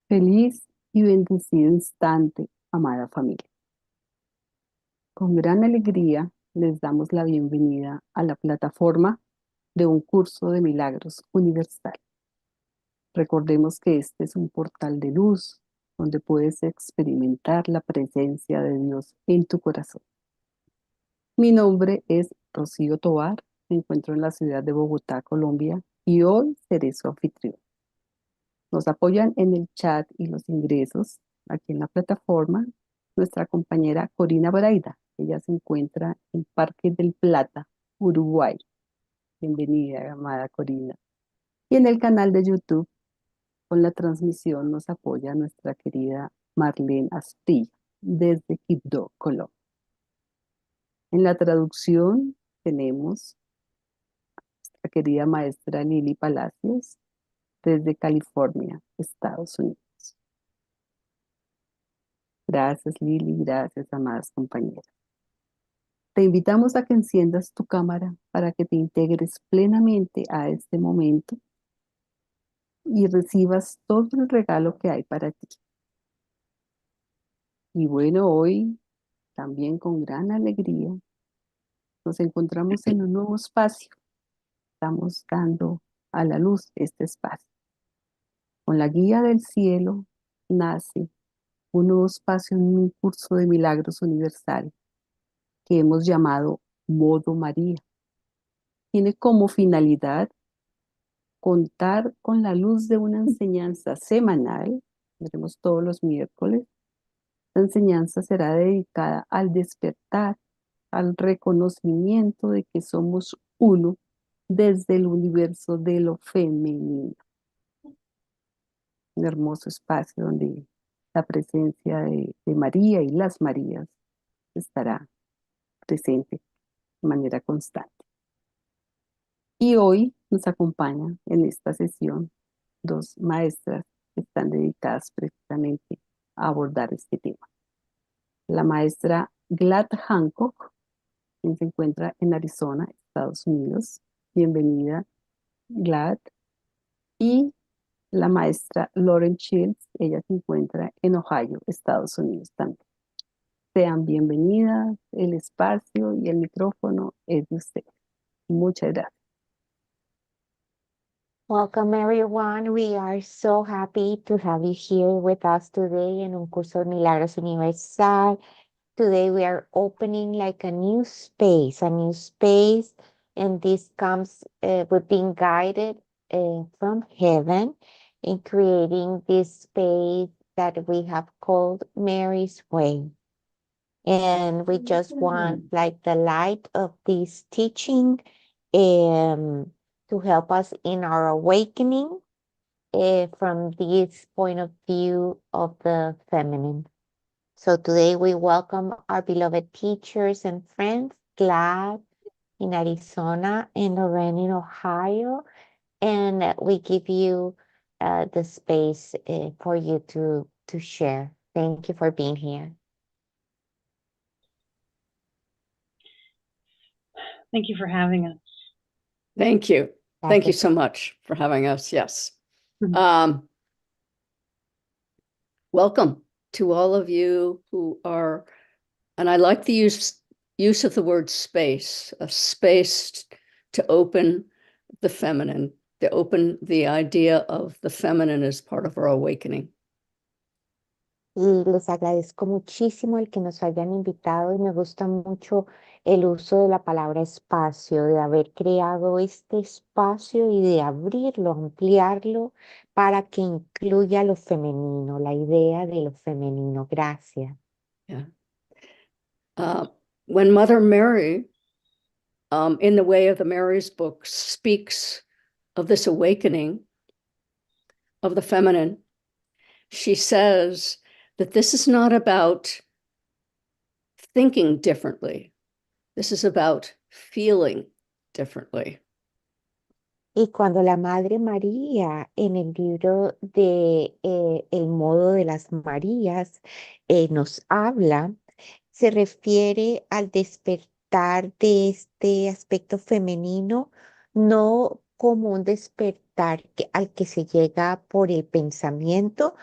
Feliz y bendecido instante, amada familia. Con gran alegría les damos la bienvenida a la plataforma de un curso de milagros universal. Recordemos que este es un portal de luz donde puedes experimentar la presencia de Dios en tu corazón. Mi nombre es Rocío Tovar, me encuentro en la ciudad de Bogotá, Colombia, y hoy seré su anfitrión. Nos apoyan en el chat y los ingresos aquí en la plataforma nuestra compañera Corina Braida. Ella se encuentra en Parque del Plata, Uruguay. Bienvenida, amada Corina. Y en el canal de YouTube, con la transmisión, nos apoya nuestra querida Marlene Astilla, desde Quibdó, Colombia. En la traducción tenemos a nuestra querida maestra Lili Palacios, desde California, Estados Unidos. Gracias, Lili, gracias, amadas compañeras. Te invitamos a que enciendas tu cámara para que te integres plenamente a este momento y recibas todo el regalo que hay para ti. Y bueno, hoy también con gran alegría nos encontramos en un nuevo espacio. Estamos dando a la luz este espacio. Con la guía del cielo nace un nuevo espacio en un curso de milagros universal que hemos llamado Modo María. Tiene como finalidad contar con la luz de una enseñanza semanal, veremos todos los miércoles. La enseñanza será dedicada al despertar, al reconocimiento de que somos uno desde el universo de lo femenino. Un hermoso espacio donde la presencia de María y las Marías estará presente de manera constante. Y hoy nos acompañan en esta sesión dos maestras que están dedicadas precisamente a abordar este tema. La maestra Glad Hancock, quien se encuentra en Arizona, Estados Unidos. Bienvenida, Glad. Y la maestra Lauren Shields, ella se encuentra en Ohio, Estados Unidos también. Sean bienvenidas, el espacio y el micrófono es de ustedes. Muchas gracias. Welcome everyone. We are so happy to have you here with us today in Un Curso de Milagros Universal. Today we are opening like a new space, and this comes with being guided from heaven in creating this space that we have called Mary's Way. And we just want like the light of this teaching to help us in our awakening from this point of view of the feminine. So today we welcome our beloved teachers and friends, Glad in Arizona and Lorraine in Ohio, and we give you the space for you to share. Thank you for being here. Thank you for having us. Thank you. Thank you so much for having us. Yes. Welcome to all of you who are, and I like the use of the word space, a space to open the feminine, to open the idea of the feminine as part of our awakening. Y les agradezco muchísimo el que nos hayan invitado y me gusta mucho el uso de la palabra espacio, de haber creado este espacio y de abrirlo, ampliarlo para que incluya lo femenino, la idea de lo femenino. Gracias. Yeah. When Mother Mary, in the Way of the Marys book, speaks of this awakening of the feminine, she says that this is not about thinking differently. This is about feeling differently. Y cuando la Madre María en el libro de El Modo de las Marías nos habla, se refiere al despertar de este aspecto femenino, no como un despertar al que se llega por el pensamiento,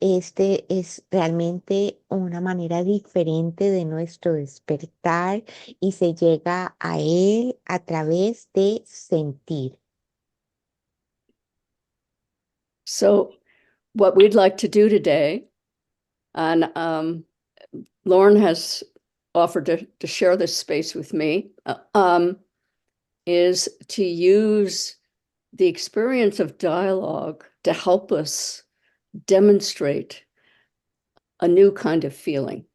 Este es realmente una manera diferente de nuestro despertar y se llega a él a través de sentir. So what we'd like to do today, and Lauren has offered to share this space with me, is to use the experience of dialogue to help us demonstrate a new kind of feeling.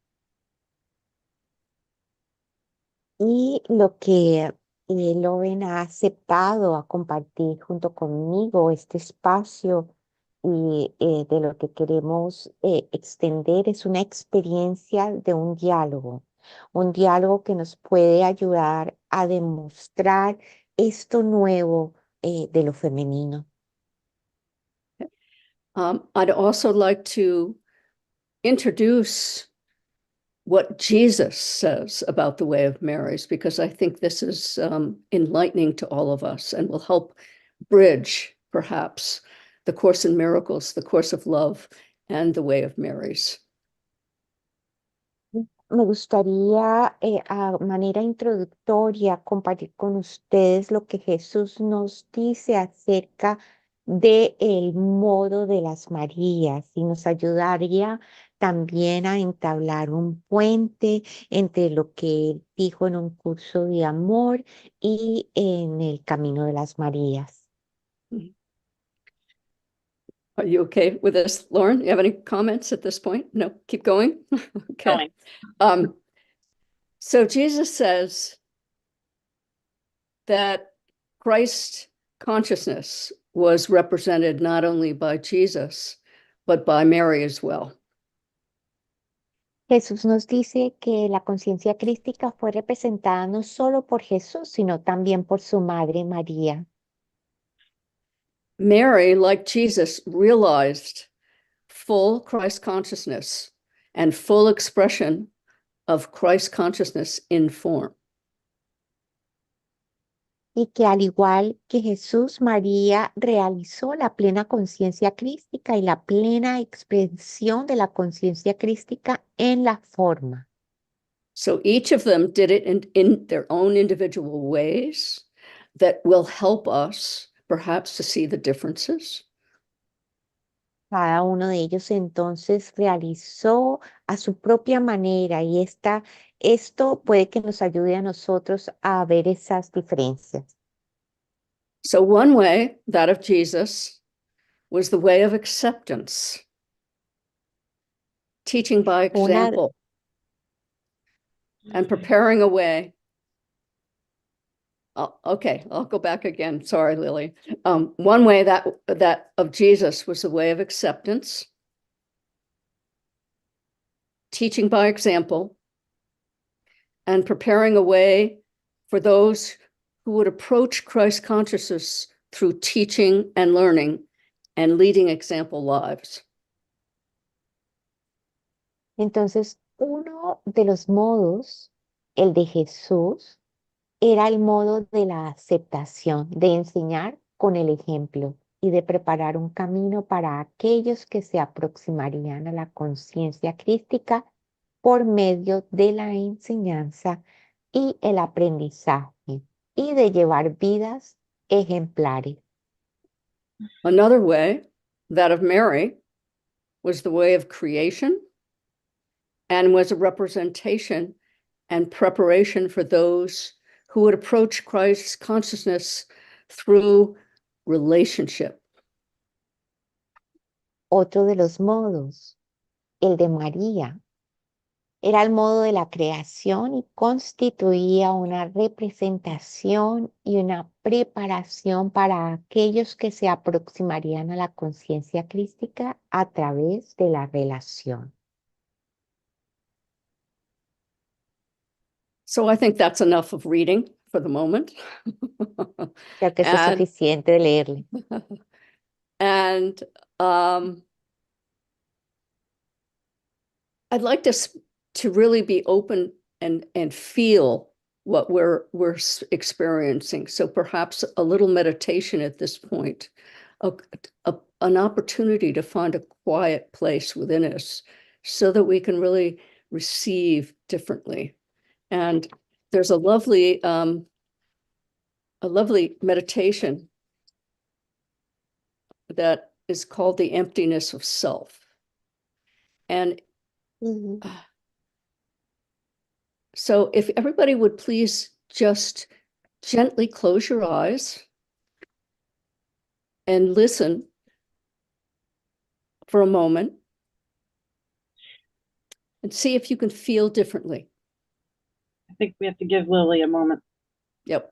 Y lo que Lauren ha aceptado a compartir junto conmigo este espacio y de lo que queremos extender es una experiencia de un diálogo que nos puede ayudar a demostrar esto nuevo de lo femenino. I'd also like to introduce what Jesus says about the way of marriage, because I think this is enlightening to all of us and will help bridge, perhaps, the Course in Miracles, the Course of Love, and the way of marriage. Me gustaría a manera introductoria compartir con ustedes lo que Jesús nos dice acerca de el modo de las Marías y nos ayudaría también a entablar un puente entre lo que él dijo en un curso de amor y en el camino de las Marías. Are you okay with this, Lauren? You have any comments at this point? No, keep going. Okay. So Jesus says that Christ consciousness was represented not only by Jesus, but by Mary as well. Jesús nos dice que la conciencia crística fue representada no solo por Jesús, sino también por su madre María. Mary, like Jesus, realized full Christ consciousness and full expression of Christ consciousness in form. Y que al igual que Jesús, María realizó la plena conciencia crística y la plena expresión de la conciencia crística en la forma. So each of them did it in their own individual ways that will help us perhaps to see the differences. Cada uno de ellos entonces realizó a su propia manera y esto puede que nos ayude a nosotros a ver esas diferencias. So one way, that of Jesus, was the way of acceptance, teaching by example, and preparing a way. Okay, I'll go back again. Sorry, Lily. One way that of Jesus was the way of acceptance, teaching by example, and preparing a way for those who would approach Christ consciousness through teaching and learning and leading example lives. Entonces, uno de los modos, el de Jesús, era el modo de la aceptación, de enseñar con el ejemplo y de preparar un camino para aquellos que se aproximarían a la conciencia crística por medio de la enseñanza y el aprendizaje y de llevar vidas ejemplares. Another way, that of Mary, was the way of creation and was a representation and preparation for those who would approach Christ's consciousness through relationship. Otro de los modos, el de María, era el modo de la creación y constituía una representación y una preparación para aquellos que se aproximarían a la conciencia crística a través de la relación. So I think that's enough of reading for the moment. Creo que eso es suficiente de leerle. And I'd like to really be open and feel what we're experiencing. So perhaps a little meditation at this point, an opportunity to find a quiet place within us so that we can really receive differently. And there's a lovely meditation that is called the emptiness of self. And so if everybody would please just gently close your eyes and listen for a moment and see if you can feel differently. I think we have to give Lily a moment. Yep.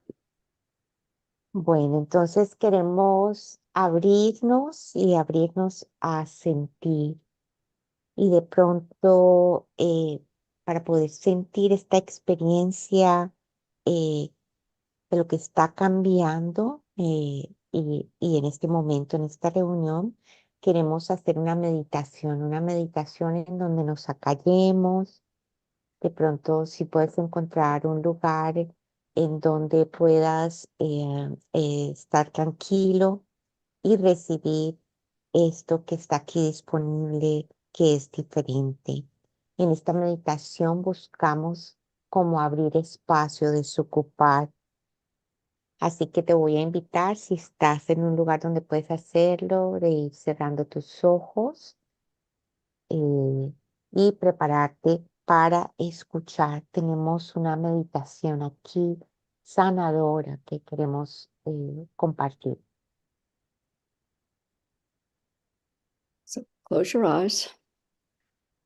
Bueno, entonces queremos abrirnos y abrirnos a sentir. Y de pronto, para poder sentir esta experiencia de lo que está cambiando, y en este momento, en esta reunión, queremos hacer una meditación en donde nos acallemos. De pronto, si puedes encontrar un lugar en donde puedas estar tranquilo y recibir esto que está aquí disponible, que es diferente. En esta meditación buscamos cómo abrir espacio, desocupar. Así que te voy a invitar, si estás en un lugar donde puedes hacerlo, de ir cerrando tus ojos y prepararte para escuchar. Tenemos una meditación aquí sanadora que queremos compartir. So close your eyes.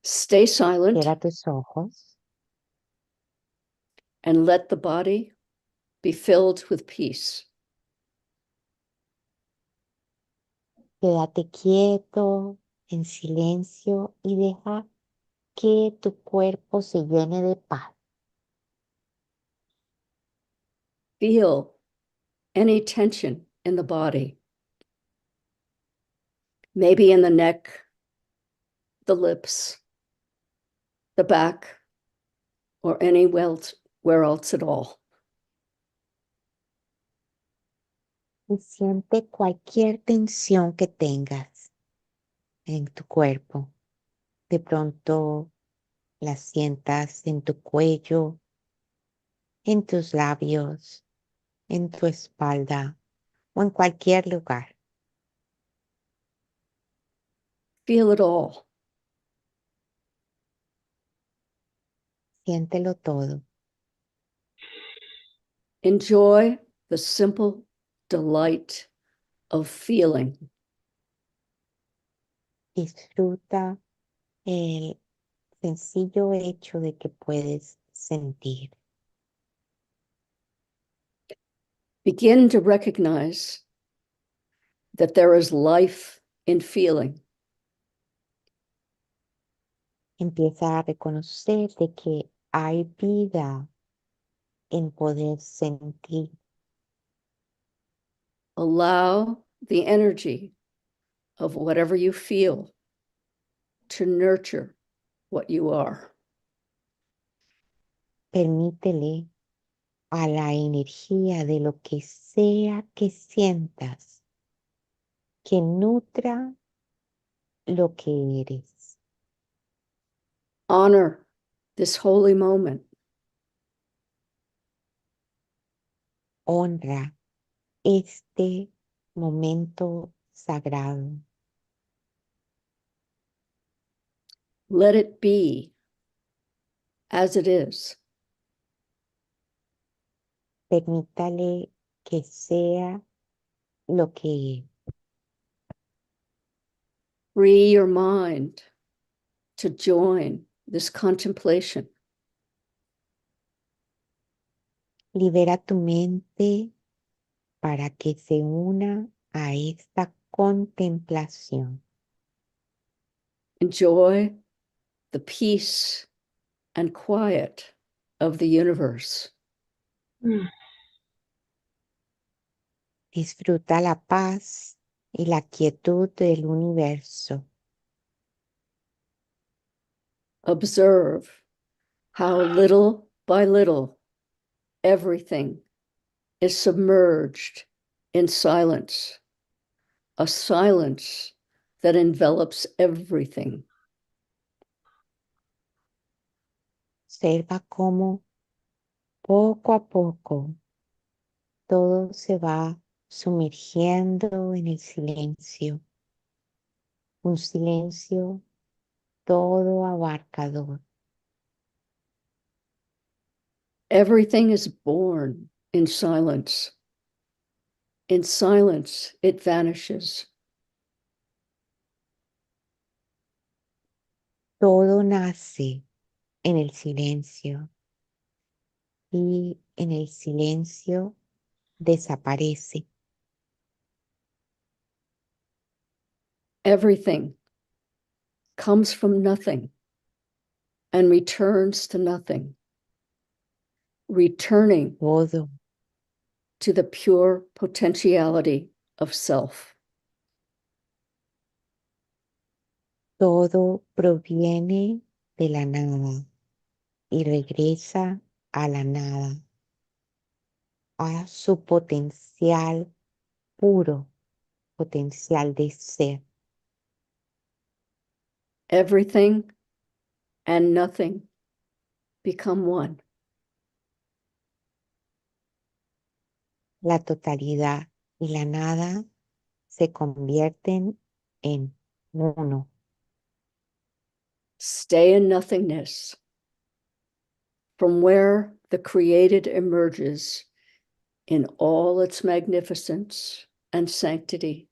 Stay silent. Cierra tus ojos And let the body be filled with peace. quédate quieto, en silencio y deja que tu cuerpo se llene de paz. Feel any tension in the body. Maybe in the neck, the lips, the back, or anywhere else at all. Y siente cualquier tensión que tengas en tu cuerpo. De pronto la sientas en tu cuello, en tus labios, en tu espalda o en cualquier lugar. Feel it all. Siéntelo todo. Enjoy the simple delight of feeling. Disfruta el sencillo hecho de que puedes sentir. Begin to recognize that there is life in feeling. Empieza a reconocer de que hay vida en poder sentir. Allow the energy of whatever you feel to nurture what you are. Permítele a la energía de lo que sea que sientas que nutra lo que eres. Honor this holy moment. Honra este momento sagrado. Let it be as it is. Permítale que sea lo que es. Free your mind to join this contemplation. Libera tu mente para que se una a esta contemplación. Enjoy the peace and quiet of the universe. Disfruta la paz y la quietud del universo. Observe how little by little everything is submerged in silence, a silence that envelops everything. Observa cómo poco a poco todo se va sumergiendo en el silencio. Un silencio todo abarcador. Everything is born in silence. In silence, it vanishes. Todo nace en el silencio y en el silencio desaparece. Everything comes from nothing and returns to nothing, returning Todo, to the pure potentiality of self. todo proviene de la nada y regresa a la nada, a su potencial puro, potencial de ser. Everything and nothing become one. La totalidad y la nada se convierten en uno. Stay in nothingness, from where the created emerges in all its magnificence and sanctity.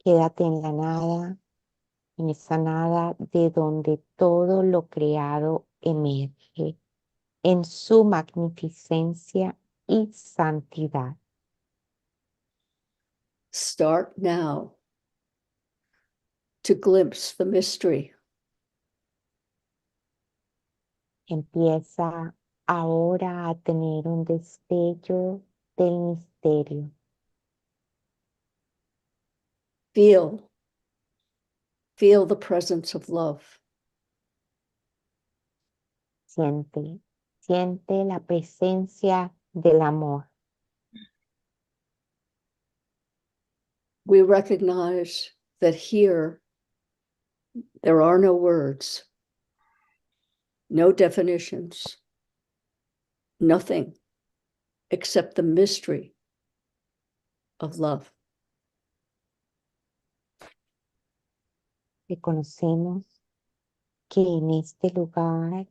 Quédate en la nada, en esa nada de donde todo lo creado emerge en su magnificencia y santidad. Start now to glimpse the mystery. Empieza ahora a tener un destello del misterio. Feel the presence of love. Siente la presencia del amor. We recognize that here there are no words, no definitions, nothing except the mystery of love. Reconocemos que en este lugar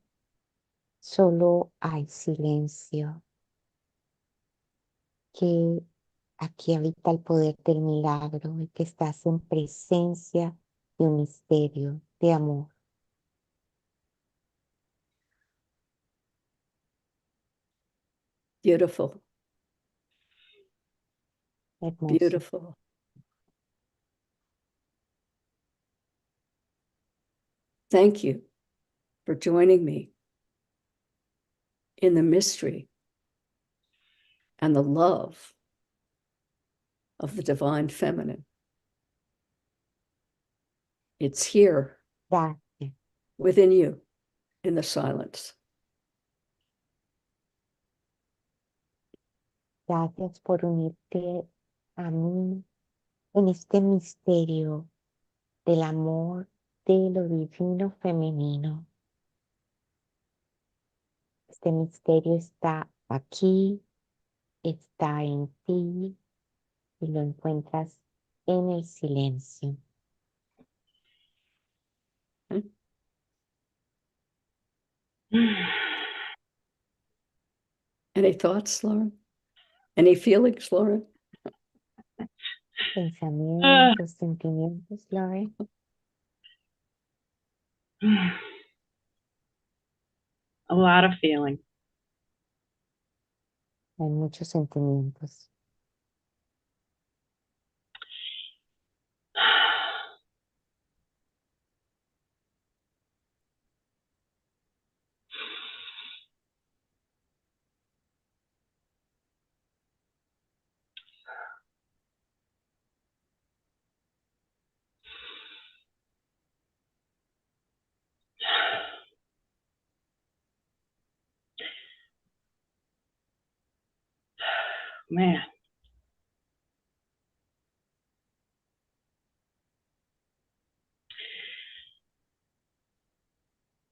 solo hay silencio, que aquí habita el poder del milagro y que estás en presencia de un misterio de amor. Beautiful, Hermoso. beautiful. Thank you for joining me in the mystery and the love of the divine feminine. It's here Gracias. within you in the silence. Gracias por unirte a mí en este misterio del amor de lo divino femenino. Este misterio está aquí, está en ti y lo encuentras en el silencio. Any thoughts, Lauren? Any feelings, Lauren? Pensamientos, sentimientos, Lauren. A lot of feeling. Hay muchos sentimientos. Man,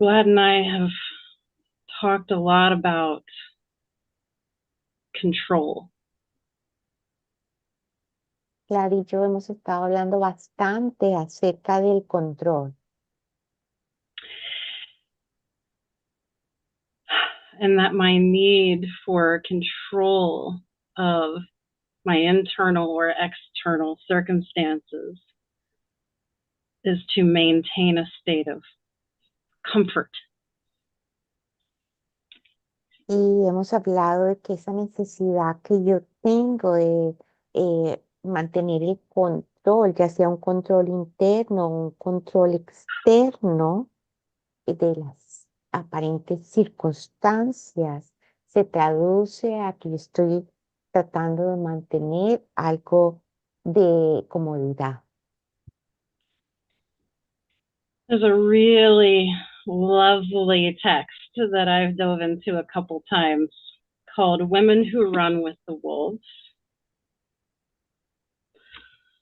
Glad and I have talked a lot about control. Clara y yo hemos estado hablando bastante acerca del control. And that my need for control of my internal or external circumstances is to maintain a state of comfort. Y hemos hablado de que esa necesidad que yo tengo de mantener el control, ya sea un control interno, un control externo de las aparentes circunstancias, se traduce a que yo estoy tratando de mantener algo de comodidad. There's a really lovely text that I've dove into a couple times called Women Who Run with the Wolves.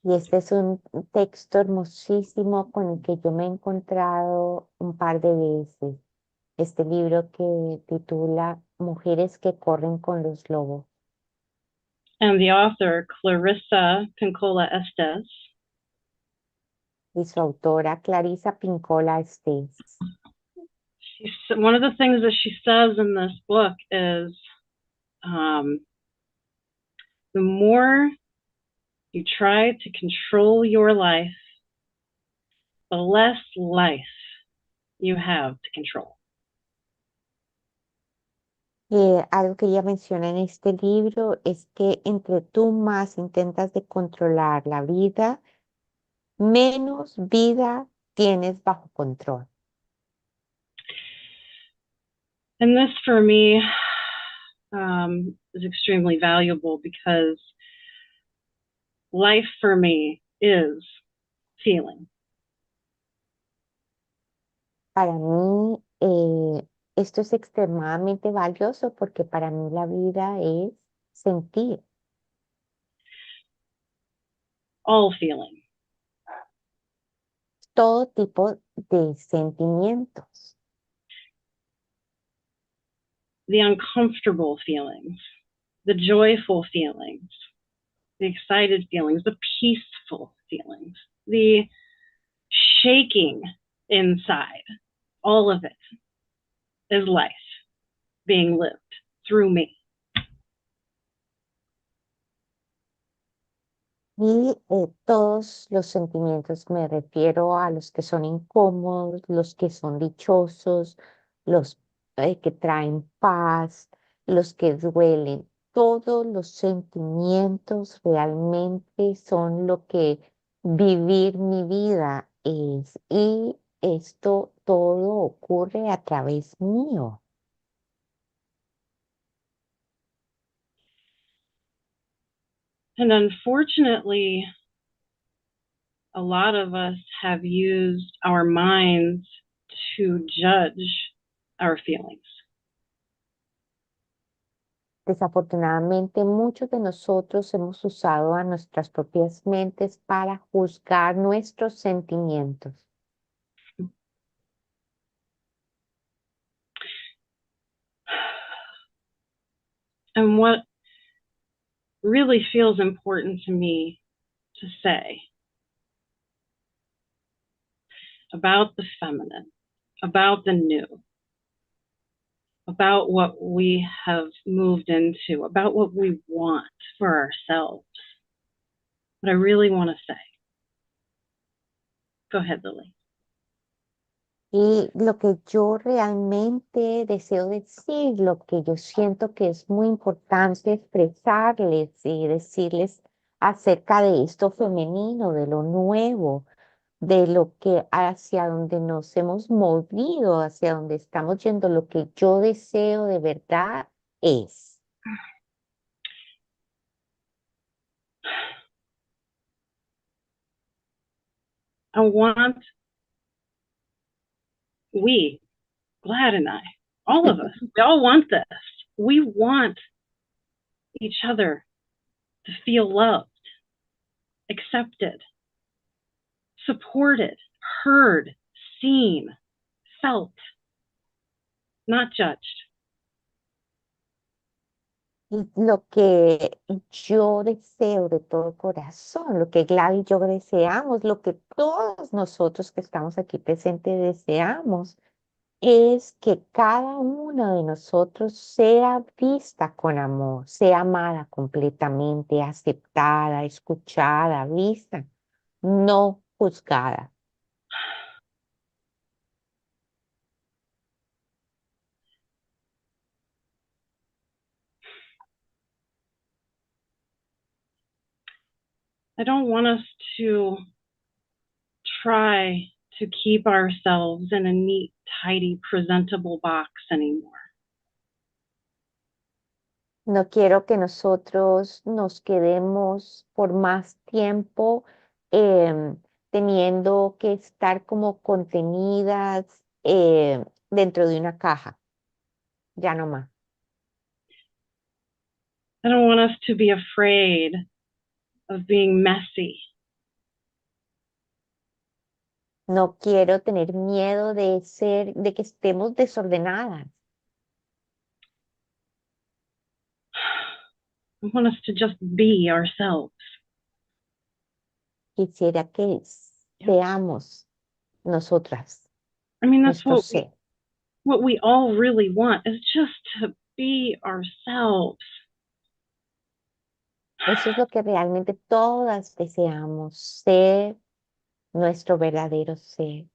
Y este es un texto hermosísimo con el que yo me he encontrado un par de veces. Este libro que titula Mujeres que corren con los lobos. And the author, Clarissa Pinkola Estes, Y su autora, Clarissa Pinkola Estes. One of the things that she says in this book is the more you try to control your life, the less life you have to control. Algo que ella menciona en este libro es que entre tú más intentas de controlar la vida, menos vida tienes bajo control. And this for me is extremely valuable because life for me is feeling. Para mí, esto es extremadamente valioso porque para mí la vida es sentir. All feeling. Todo tipo de sentimientos. The uncomfortable feelings, the joyful feelings, the excited feelings, the peaceful feelings, the shaking inside. All of it is life being lived through me. Y todos los sentimientos, me refiero a los que son incómodos, los que son dichosos, los que traen paz, los que duelen. Todos los sentimientos realmente son lo que vivir mi vida es. Y esto todo ocurre a través mío. And unfortunately, a lot of us have used our minds to judge our feelings. Desafortunadamente, muchos de nosotros hemos usado a nuestras propias mentes para juzgar nuestros sentimientos. And what really feels important to me to say about the feminine, about the new, about what we have moved into, about what we want for ourselves. What I really want to say. Go ahead, Lily. Y lo que yo realmente deseo decir, lo que yo siento que es muy importante expresarles y decirles acerca de esto femenino, de lo nuevo, de lo que hacia donde nos hemos movido, hacia donde estamos yendo, lo que yo deseo de verdad es. I want we, Glad and I, all of us, we all want this. We want each other to feel loved, accepted, supported, heard, seen, felt, not judged. Y lo que yo deseo de todo corazón, lo que Gladys y yo deseamos, lo que todos nosotros que estamos aquí presentes deseamos, es que cada uno de nosotros sea vista con amor, sea amada completamente, aceptada, escuchada, vista, no juzgada. I don't want us to try to keep ourselves in a neat, tidy, presentable box anymore. No quiero que nosotros nos quedemos por más tiempo teniendo que estar como contenidas dentro de una caja. Ya no más. I don't want us to be afraid of being messy. No quiero tener miedo de que estemos desordenadas. I want us to just be ourselves. Quisiera que seamos nosotras, I mean, that's nuestro ser. what we all really want is just to be ourselves. Eso es lo que realmente todas deseamos, ser nuestro verdadero ser.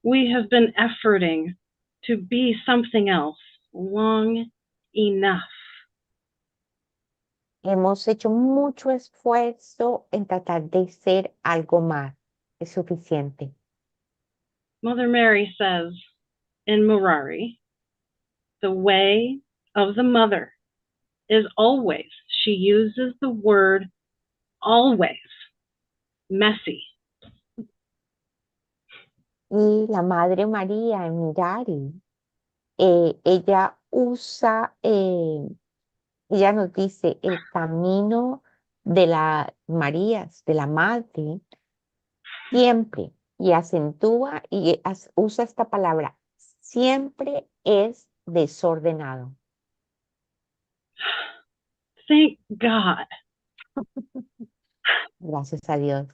We have been efforting to be something else long enough. Hemos hecho mucho esfuerzo en tratar de ser algo más. Es suficiente. Mother Mary says in Murari, the way of the mother is always, she uses the word always, messy. Y la Madre María en Mirari, ella usa, ella nos dice el camino de las Marías, de la Madre, siempre, y acentúa y usa esta palabra, siempre es desordenado. Thank God. Gracias a Dios.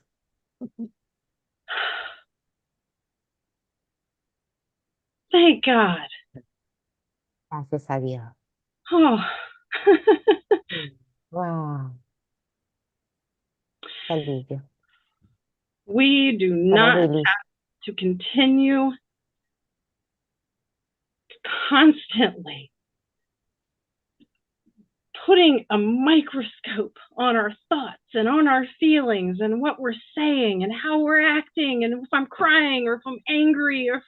Thank God. Gracias a Dios. Oh. Wow. Qué alivio. We do Estamos not felices. have to continue constantly putting a microscope on our thoughts and on our feelings and what we're saying and how we're acting and if I'm crying or if I'm angry or if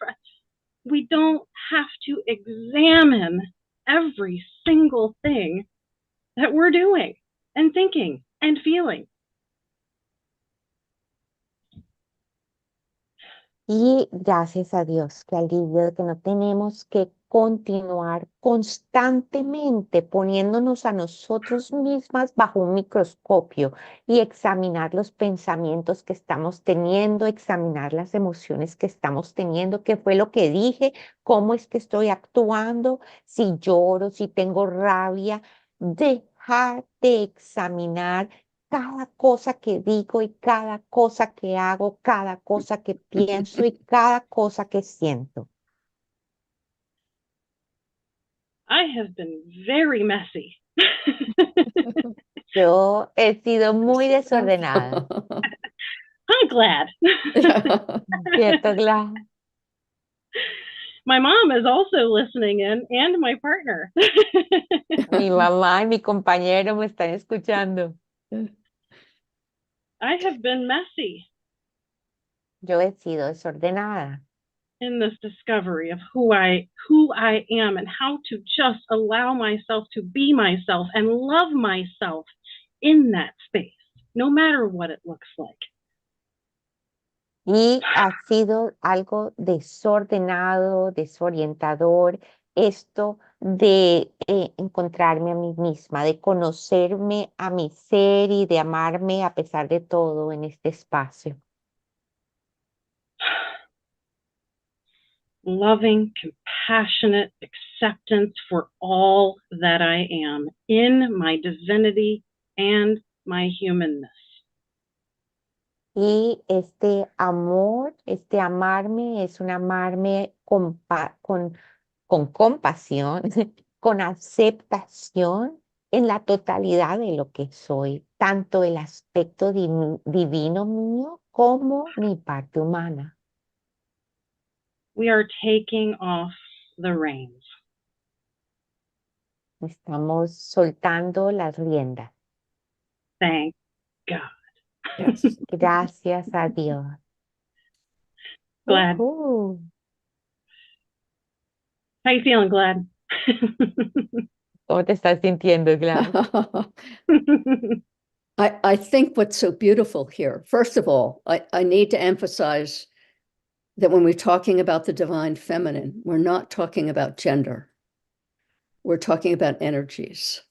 we don't have to examine every single thing that we're doing and thinking and feeling. Y gracias a Dios, qué alivio de que no tenemos que continuar constantemente poniéndonos a nosotros mismas bajo un microscopio y examinar los pensamientos que estamos teniendo, examinar las emociones que estamos teniendo, qué fue lo que dije, cómo es que estoy actuando, si lloro, si tengo rabia. Dejar de examinar cada cosa que digo y cada cosa que hago, cada cosa que pienso y cada cosa que siento. I have been very messy. Yo he sido muy desordenada. I'm glad. ¿Cierto, Gla? My mom is also listening in and my partner. Mi mamá y mi compañero me están escuchando. I have been messy Yo he sido desordenada in this discovery of who I am and how to just allow myself to be myself and love myself in that space, no matter what it looks like. y ha sido algo desordenado, desorientador, esto de encontrarme a mí misma, de conocerme a mi ser y de amarme a pesar de todo en este espacio. loving, compassionate acceptance for all that I am in my divinity and my humanness. Y este amor, este amarme, es un amarme con compasión, con aceptación en la totalidad de lo que soy, tanto el aspecto divino mío como mi parte humana. We are taking off the reins. Estamos soltando las riendas. Thank God. Yes. Gracias a Dios. Glad. Ujú. How you feeling, Glad? ¿Cómo te estás sintiendo, Gladys? I think what's so beautiful here, first of all, I need to emphasize that when we're talking about the divine feminine, we're not talking about gender. We're talking about energies.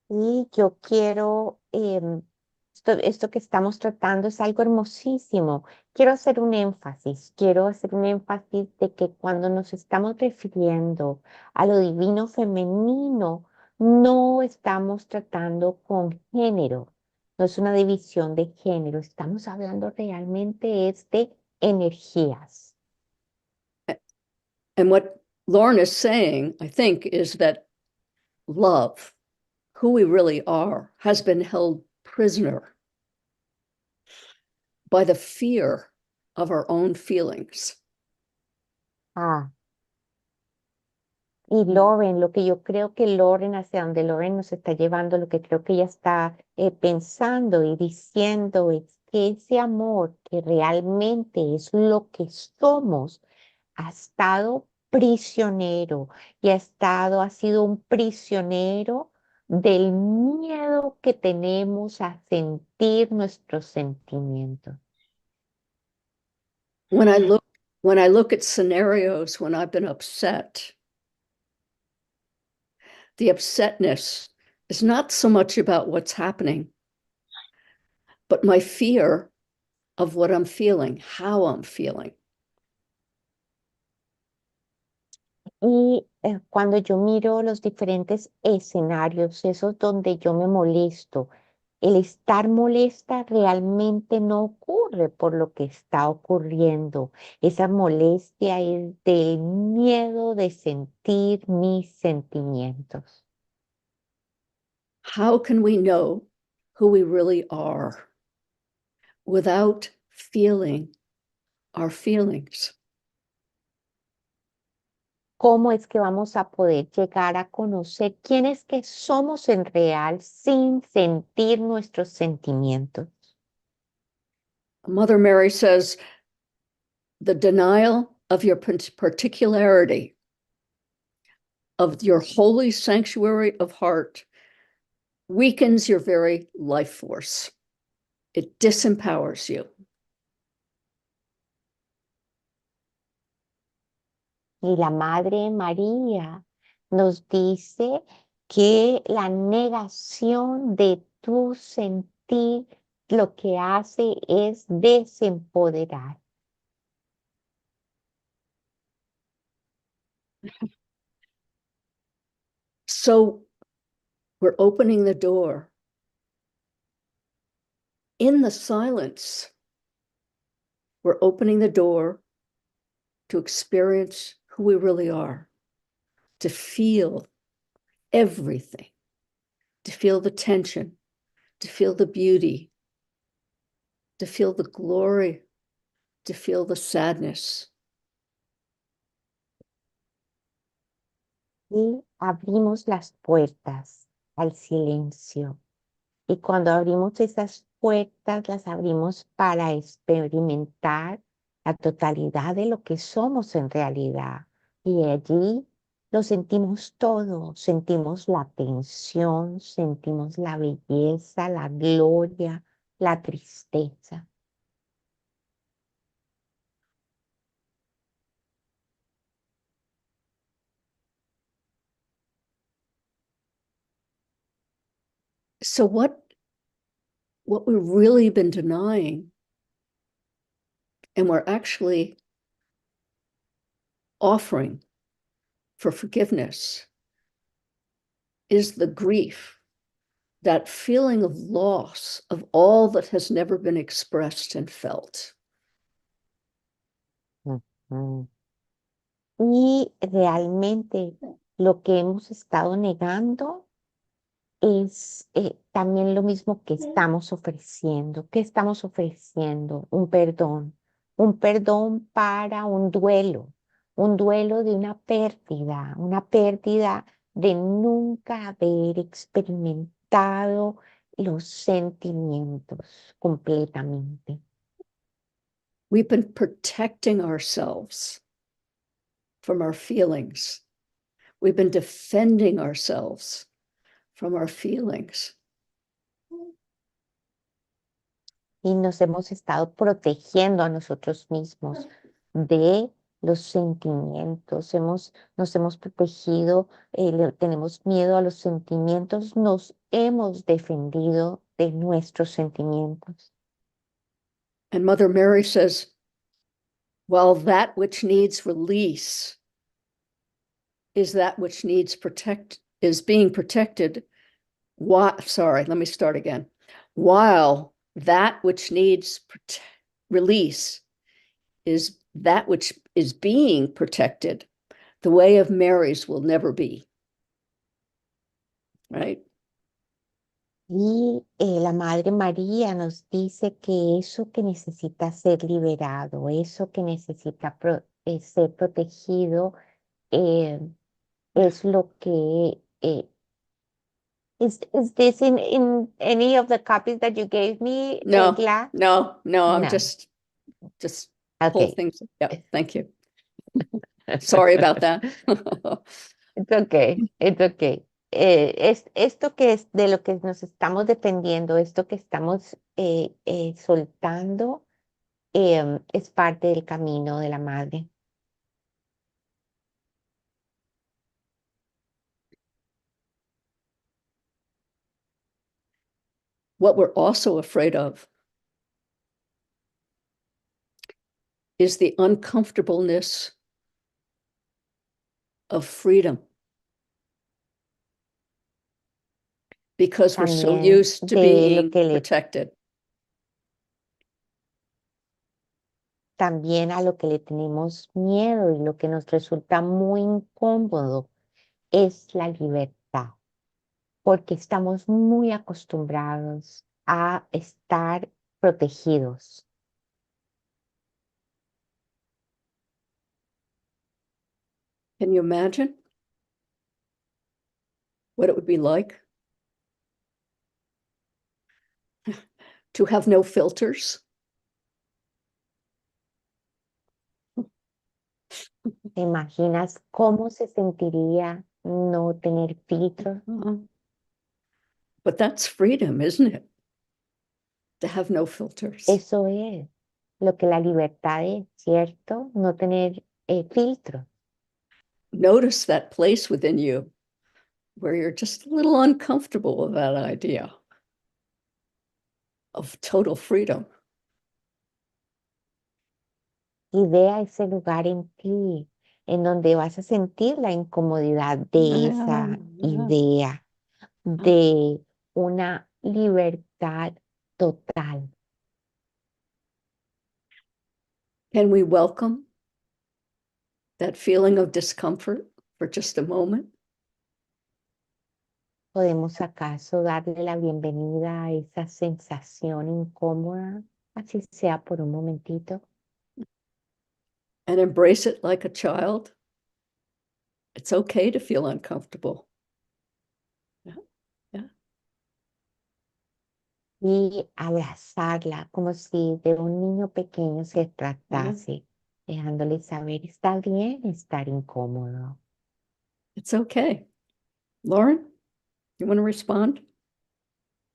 Y yo quiero, esto que estamos tratando es algo hermosísimo. Quiero hacer un énfasis de que cuando nos estamos refiriendo a lo divino femenino, no estamos tratando con género, no es una división de género, estamos hablando realmente es de energías. And what Lauren is saying, I think, is that love, who we really are, has been held prisoner by the fear of our own feelings. Ah. Y Lauren, lo que yo creo que Lauren, hacia donde Lauren nos está llevando, lo que creo que ella está pensando y diciendo es que ese amor que realmente es lo que somos, ha estado prisionero y ha sido un prisionero del miedo que tenemos a sentir nuestros sentimientos. When I look at scenarios when I've been upset, the upsetness is not so much about what's happening, but my fear of what I'm feeling, how I'm feeling. Y cuando yo miro los diferentes escenarios, esos donde yo me molesto, el estar molesta realmente no ocurre por lo que está ocurriendo. Esa molestia es del miedo de sentir mis sentimientos. How can we know who we really are without feeling our feelings? ¿Cómo es que vamos a poder llegar a conocer quiénes que somos en real sin sentir nuestros sentimientos? Mother Mary says, the denial of your particularity, of your holy sanctuary of heart, weakens your very life force. It disempowers you. Y la Madre María nos dice que la negación de tu sentir lo que hace es desempoderar. So we're opening the door. In the silence, we're opening the door to experience who we really are, to feel everything, to feel the tension, to feel the beauty, to feel the glory, to feel the sadness. Y abrimos las puertas al silencio. Y cuando abrimos esas puertas, las abrimos para experimentar la totalidad de lo que somos en realidad. Y allí lo sentimos todo, sentimos la tensión, sentimos la belleza, la gloria, la tristeza. So what we've really been denying, and we're actually offering for forgiveness is the grief, that feeling of loss of all that has never been expressed and felt. Ujú. Y realmente lo que hemos estado negando es también lo mismo que estamos ofreciendo. ¿Qué estamos ofreciendo? Un perdón para un duelo de una pérdida de nunca haber experimentado los sentimientos completamente. We've been protecting ourselves from our feelings. We've been defending ourselves from our feelings. Y nos hemos estado protegiendo a nosotros mismos de los sentimientos. Nos hemos protegido, tenemos miedo a los sentimientos, nos hemos defendido de nuestros sentimientos. And Mother Mary says, while that which needs release is that which needs is being protected. Sorry, let me start again. While that which needs release is that which is being protected, the way of Mary's will never be. Right? Y la Madre María nos dice que eso que necesita ser liberado, eso que necesita ser protegido, es lo que is this in any of the copies that you gave me? No, Glass? no, I'm No. just pull Okay. things. Yeah, thank you. Sorry about that. It's okay, it's okay. Esto que es de lo que nos estamos defendiendo, esto que estamos soltando, es parte del camino de la Madre. What we're also afraid of is the uncomfortableness of freedom. Because we're so También used to de being lo que protected. También a lo que le tenemos miedo y lo que nos resulta muy incómodo es la libertad, porque estamos muy acostumbrados a estar protegidos. Can you imagine what it would be like to have no filters? ¿Te imaginas cómo se sentiría no tener filtros? But that's freedom, isn't it? To have no filters. Eso es lo que la libertad es, ¿cierto? No tener filtros. Notice that place within you where you're just a little uncomfortable with that idea of total freedom. Y vea ese lugar en ti, en donde vas a sentir la incomodidad de esa idea de una libertad total. Can we welcome that feeling of discomfort for just a moment? ¿Podemos acaso darle la bienvenida a esa sensación incómoda, así sea por un momentito? And embrace it like a child? It's okay to feel uncomfortable. Y abrazarla como si de un niño pequeño se tratase, dejándole saber, está bien estar incómodo. It's okay. Lauren, you want to respond?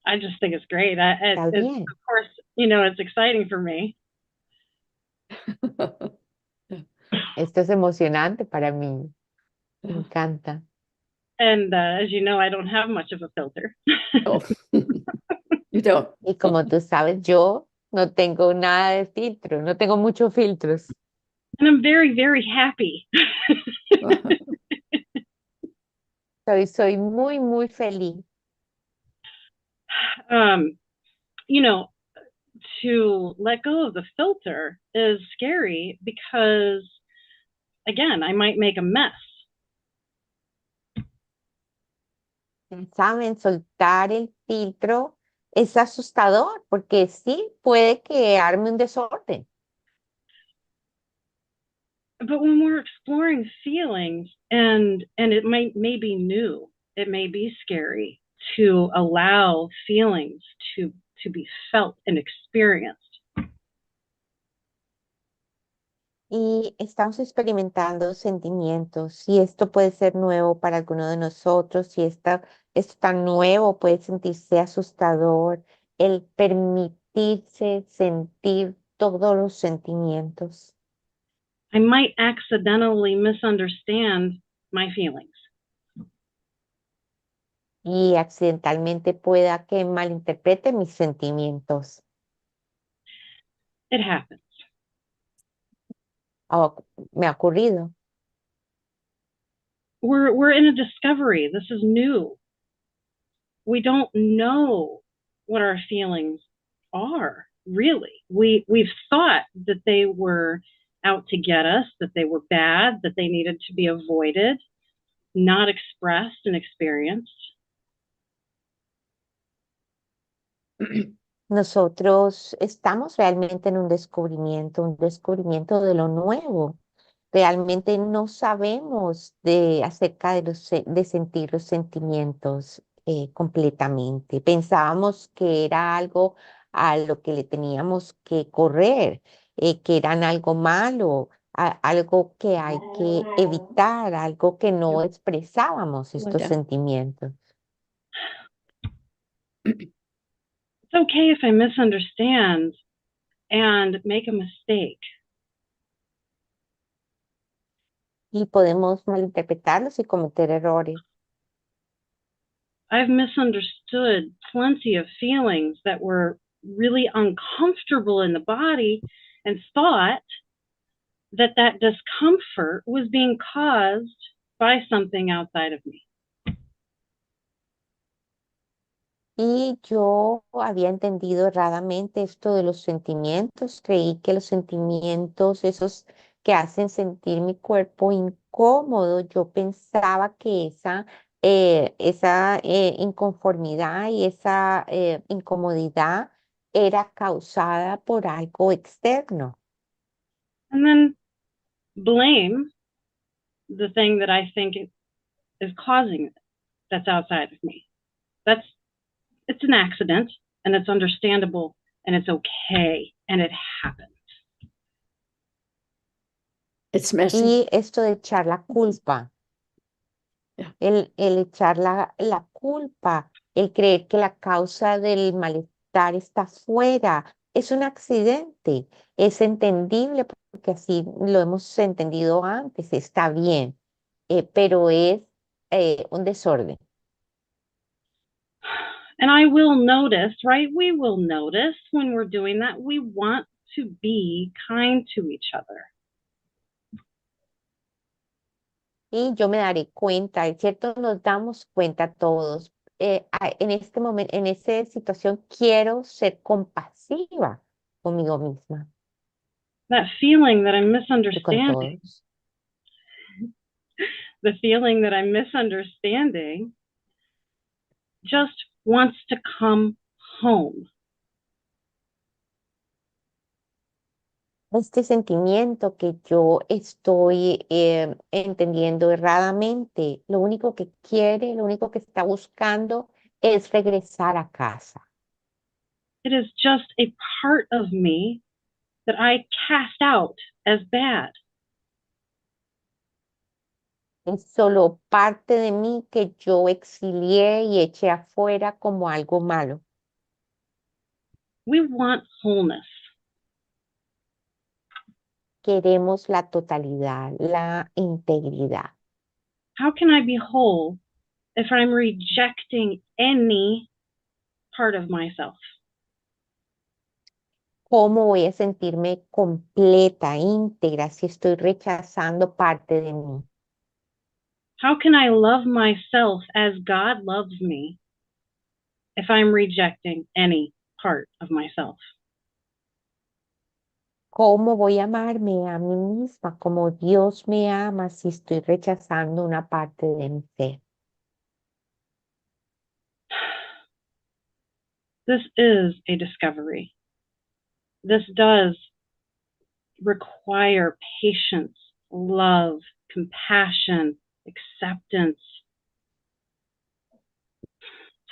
I just think it's great. Of course, it's exciting for me. Esto es emocionante para mí. Me encanta. And as you know, I don't have much of a filter. Oh, you don't. Y como tú sabes, yo no tengo nada de filtro, no tengo muchos filtros. And I'm very, very happy. Soy muy, muy feliz. You know, to let go of the filter is scary because, again, I might make a mess. Saben, soltar el filtro es asustador porque sí puede que arme un desorden. But when we're exploring feelings and it may be new, it may be scary to allow feelings to be felt and experienced. Y estamos experimentando sentimientos y esto puede ser nuevo para alguno de nosotros y esto tan nuevo puede sentirse asustador, el permitirse sentir todos los sentimientos. I might accidentally misunderstand my feelings. Y accidentalmente pueda que malinterprete mis sentimientos. It happens. Me ha ocurrido. We're in a discovery. This is new. We don't know what our feelings are, really. We've thought that they were out to get us, that they were bad, that they needed to be avoided, not expressed and experienced. Nosotros estamos realmente en un descubrimiento de lo nuevo. Realmente no sabemos acerca de sentir los sentimientos completamente. Pensábamos que era algo a lo que le teníamos que correr, que eran algo malo, algo que hay que evitar, algo que no expresábamos estos sentimientos. It's okay if I misunderstand and make a mistake. Y podemos malinterpretarlos y cometer errores. I've misunderstood plenty of feelings that were really uncomfortable in the body and thought that discomfort was being caused by something outside of me. Y yo había entendido erradamente esto de los sentimientos. Creí que los sentimientos, esos que hacen sentir mi cuerpo incómodo, yo pensaba que esa inconformidad y esa incomodidad era causada por algo externo. And then blame the thing that I think is causing it, that's outside of me. It's an accident, and it's understandable, and it's okay, and it happens. It's messy. Y esto de echar la culpa, el echar la culpa, el creer que la causa del malestar está fuera, es un accidente, es entendible porque así lo hemos entendido antes, está bien, pero es un desorden. And I will notice, right? We will notice when we're doing that. We want to be kind to each other. Y yo me daré cuenta, es cierto, nos damos cuenta todos. En este momento, en esta situación, quiero ser compasiva conmigo misma. That feeling that I'm Y con misunderstanding, todos. the feeling that I'm misunderstanding just wants to come home. Este sentimiento que yo estoy entendiendo erradamente, lo único que quiere, lo único que está buscando es regresar a casa. It is just a part of me that I cast out as bad. Es solo parte de mí que yo exilié y eché afuera como algo malo. We want wholeness. Queremos la totalidad, la integridad. How can I be whole if I'm rejecting any part of myself? ¿Cómo voy a sentirme completa, íntegra, si estoy rechazando parte de mí? How can I love myself as God loves me if I'm rejecting any part of myself? ¿Cómo voy a amarme a mí misma como Dios me ama si estoy rechazando una parte de mi ser? This is a discovery. This does require patience, love, compassion, acceptance,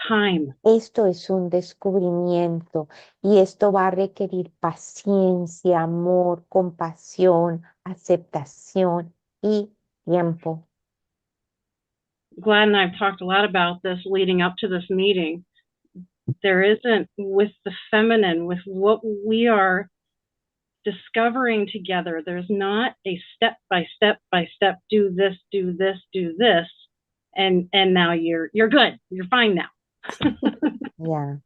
time. Esto es un descubrimiento y esto va a requerir paciencia, amor, compasión, aceptación y tiempo. Glad and I've talked a lot about this leading up to this meeting. There isn't, with the feminine, with what we are discovering together, there's not a step by step by step, do this, do this, do this, and now you're good, you're fine now. Ya.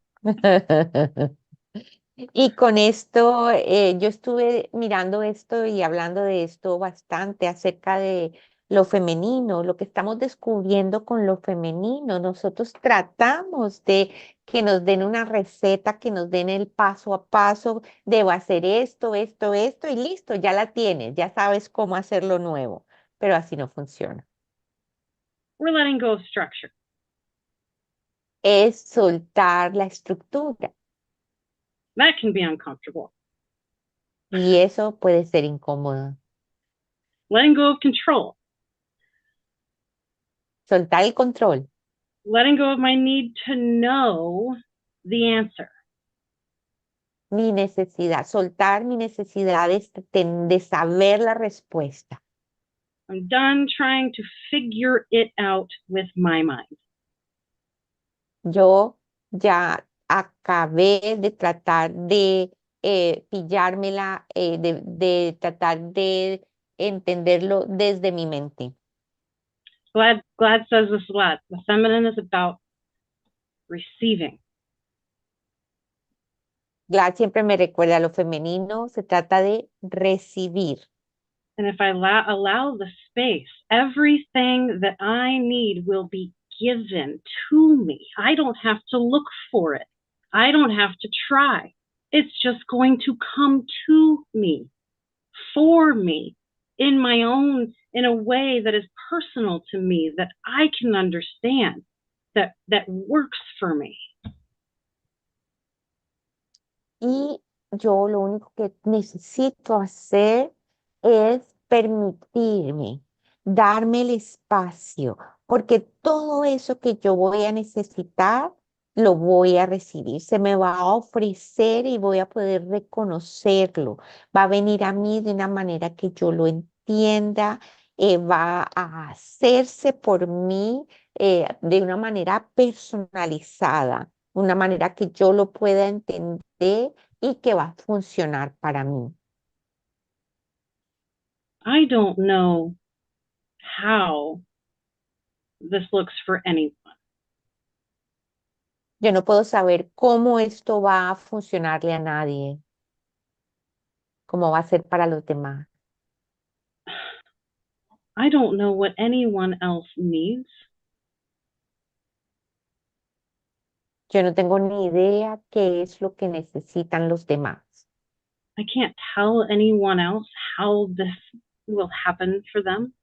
Y con esto, yo estuve mirando esto y hablando de esto bastante acerca de lo femenino, lo que estamos descubriendo con lo femenino. Nosotros tratamos de que nos den una receta, que nos den el paso a paso, debo hacer esto, esto, esto y listo, ya la tienes, ya sabes cómo hacerlo nuevo, pero así no funciona. We're letting go of structure. Es soltar la estructura That can be uncomfortable. y eso puede ser incómodo. Letting go of control. Soltar el control. Letting go of my need to know the answer. Mi necesidad, soltar mi necesidad de saber la respuesta. I'm done trying to figure it out with my mind. Yo ya acabé de tratar de pillármela, de tratar de entenderlo desde mi mente. Glad says this a lot. The feminine is about receiving. Glad siempre me recuerda lo femenino, se trata de recibir. And if I allow the space, everything that I need will be given to me. I don't have to look for it. I don't have to try. It's just going to come to me, for me, in my own, in a way that is personal to me, that I can understand, that works for me. Y yo lo único que necesito hacer es permitirme, darme el espacio, porque todo eso que yo voy a necesitar, lo voy a recibir, se me va a ofrecer y voy a poder reconocerlo. Va a venir a mí de una manera que yo lo entienda, va a hacerse por mí de una manera personalizada, una manera que yo lo pueda entender y que va a funcionar para mí. I don't know how this looks for anyone. Yo no puedo saber cómo esto va a funcionarle a nadie, cómo va a ser para los demás. I don't know what anyone else needs. Yo no tengo ni idea qué es lo que necesitan los demás. I can't tell anyone else how this will happen for them.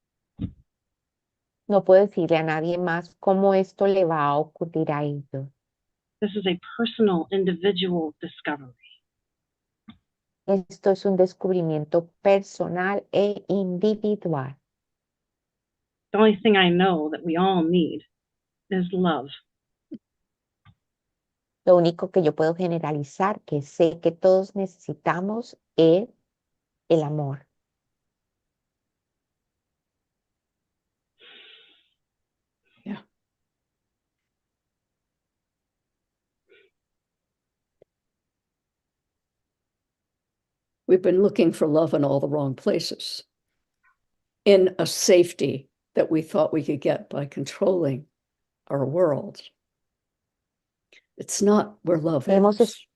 No puedo decirle a nadie más cómo esto le va a ocurrir a ellos. This is a personal, individual discovery. Esto es un descubrimiento personal e individual. The only thing I know that we all need is love. Lo único que yo puedo generalizar, que sé que todos necesitamos, es el amor. Yeah. We've been looking for love in all the wrong places, in a safety that we thought we could get by controlling our world. It's not where love Hemos is.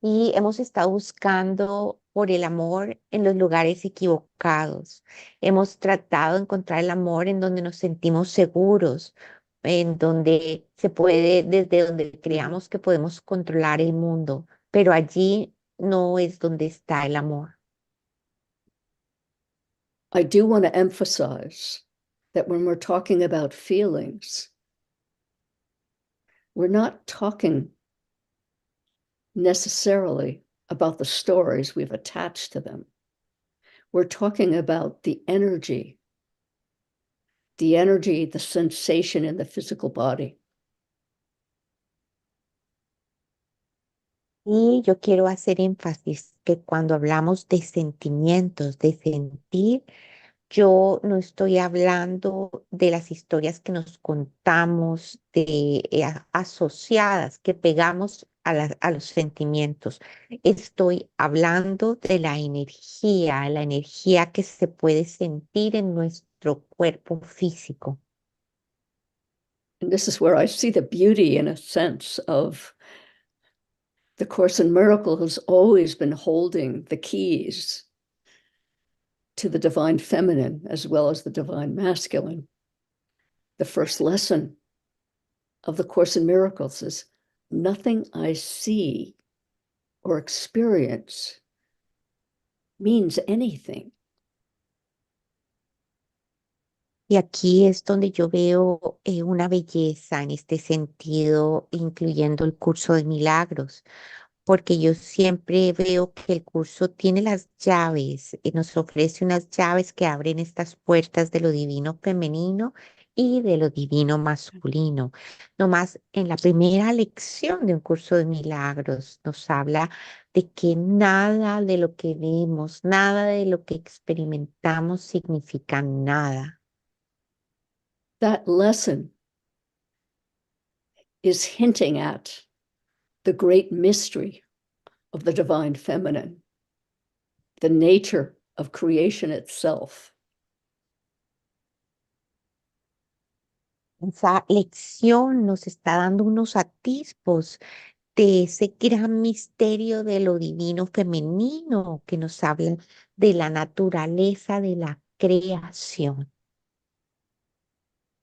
Y hemos estado buscando por el amor en los lugares equivocados. Hemos tratado de encontrar el amor en donde nos sentimos seguros, en donde se puede, desde donde creamos que podemos controlar el mundo, pero allí no es donde está el amor. I do want to emphasize that when we're talking about feelings, we're not talking necessarily about the stories we've attached to them. We're talking about the energy, the sensation in the physical body. Y yo quiero hacer énfasis que cuando hablamos de sentimientos, de sentir, yo no estoy hablando de las historias que nos contamos, asociadas, que pegamos a los sentimientos. Estoy hablando de la energía que se puede sentir en nuestro cuerpo físico. And this is where I see the beauty, in a sense, of the Course in Miracles has always been holding the keys to the divine feminine as well as the divine masculine. The first lesson of the Course in Miracles is nothing I see or experience means anything. Y aquí es donde yo veo una belleza en este sentido, incluyendo el curso de milagros, porque yo siempre veo que el curso tiene las llaves, nos ofrece unas llaves que abren estas puertas de lo divino femenino y de lo divino masculino. Nomás en la primera lección de un curso de milagros nos habla de que nada de lo que vemos, nada de lo que experimentamos significa nada. That lesson is hinting at the great mystery of the divine feminine, the nature of creation itself. Esa lección nos está dando unos atisbos de ese gran misterio de lo divino femenino que nos habla de la naturaleza de la creación.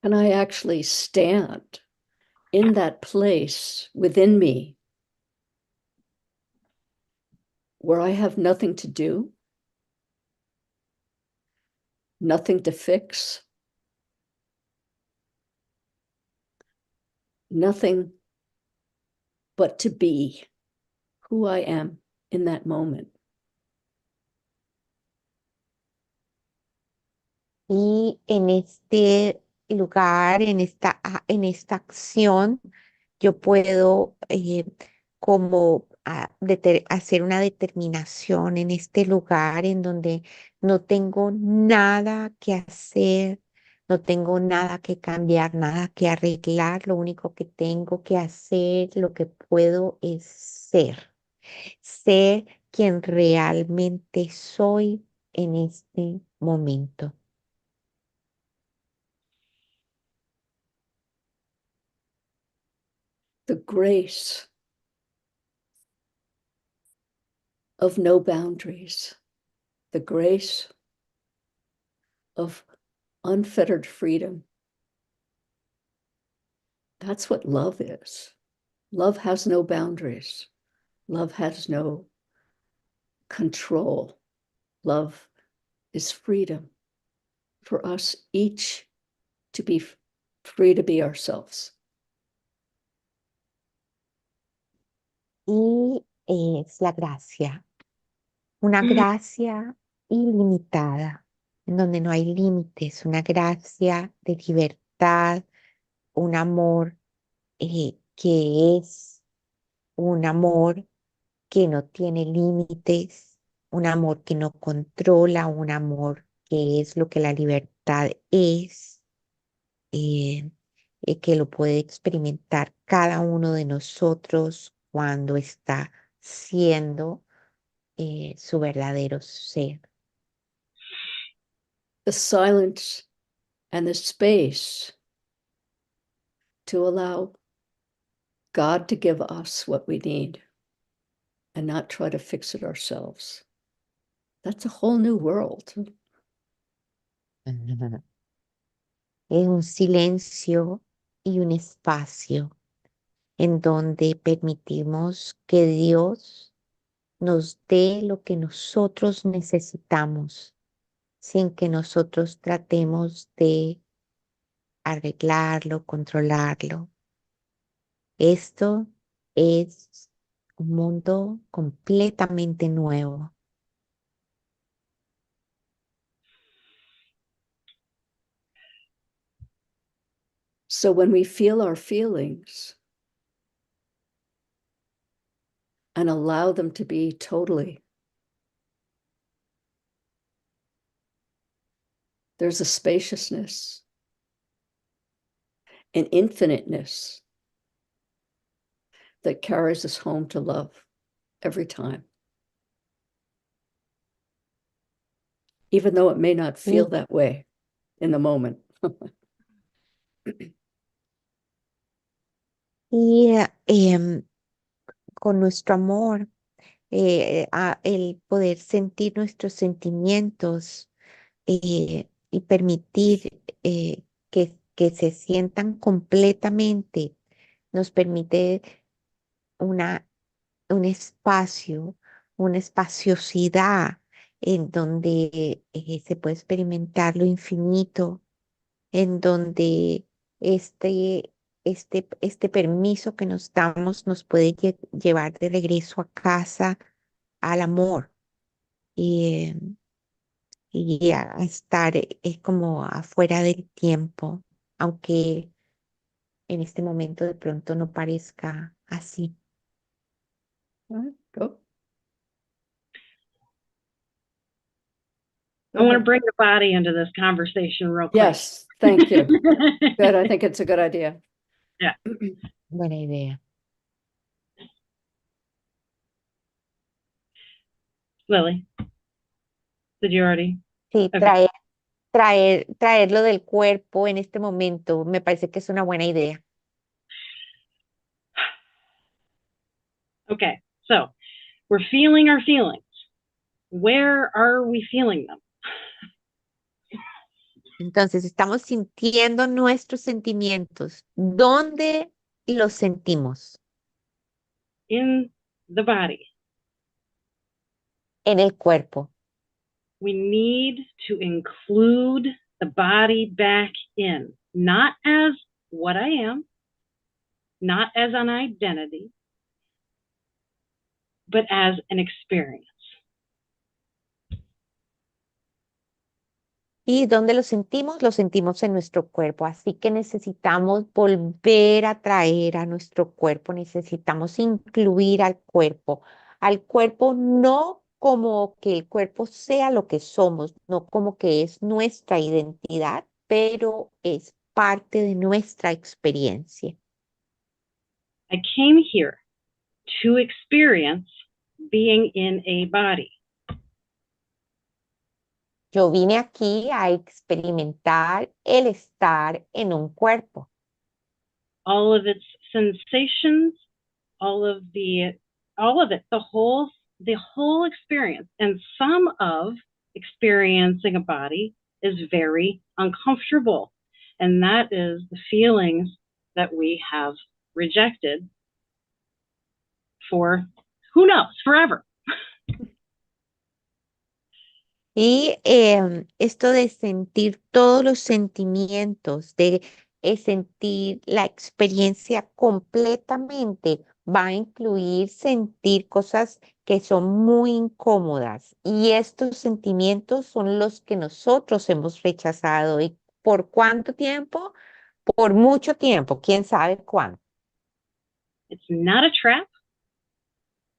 And I actually stand in that place within me where I have nothing to do, nothing to fix, nothing but to be who I am in that moment. Y en este lugar, en esta acción, yo puedo como hacer una determinación en este lugar en donde no tengo nada que hacer, no tengo nada que cambiar, nada que arreglar. Lo único que tengo que hacer, lo que puedo es ser quien realmente soy en este momento. The grace of no boundaries, the grace of unfettered freedom. That's what love is. Love has no boundaries. Love has no control. Love is freedom for us each to be free to be ourselves. Y es la gracia, una gracia ilimitada, en donde no hay límites, una gracia de libertad, un amor que es un amor que no tiene límites, un amor que no controla, un amor que es lo que la libertad es, eh, que lo puede experimentar cada uno de nosotros cuando está siendo su verdadero ser. The silence and the space to allow God to give us what we need. and not try to fix it ourselves. That's a whole new world. Es un silencio y un espacio en donde permitimos que Dios nos dé lo que nosotros necesitamos, sin que nosotros tratemos de arreglarlo, controlarlo. Esto es un mundo completamente nuevo. So when we feel our feelings and allow them to be totally, there's a spaciousness, an infiniteness that carries us home to love every time. Even though it may not feel that way in the moment. Y con nuestro amor, el poder sentir nuestros sentimientos y permitir que se sientan completamente, nos permite un espacio, una espaciosidad en donde se puede experimentar lo infinito, en donde este permiso que nos damos nos puede llevar de regreso a casa al amor y, a estar como afuera del tiempo, aunque en este momento de pronto no parezca así. Go. I want to bring the body into this conversation real quick. Yes, thank you. Good. I think it's a good idea. Yeah. Buena idea. Lily, did you already? Sí, Okay. traerlo del cuerpo en este momento me parece que es una buena idea. Okay, so we're feeling our feelings. Where are we feeling them? Entonces, estamos sintiendo nuestros sentimientos. ¿Dónde los sentimos? In the body. En el cuerpo. We need to include the body back in, not as what I am, not as an identity, but as an experience. ¿Y dónde lo sentimos? Lo sentimos en nuestro cuerpo. Así que necesitamos volver a traer a nuestro cuerpo. Necesitamos incluir al cuerpo. Al cuerpo no como que el cuerpo sea lo que somos, no como que es nuestra identidad, pero es parte de nuestra experiencia. I came here to experience being in a body. Yo vine aquí a experimentar el estar en un cuerpo. All of its sensations, all of it, the whole experience. And some of experiencing a body is very uncomfortable. And that is the feelings that we have rejected for, who knows, forever. Y esto de sentir todos los sentimientos, de sentir la experiencia completamente, va a incluir sentir cosas que son muy incómodas. Y estos sentimientos son los que nosotros hemos rechazado. ¿Y por cuánto tiempo? Por mucho tiempo, quién sabe cuánto. It's not a trap.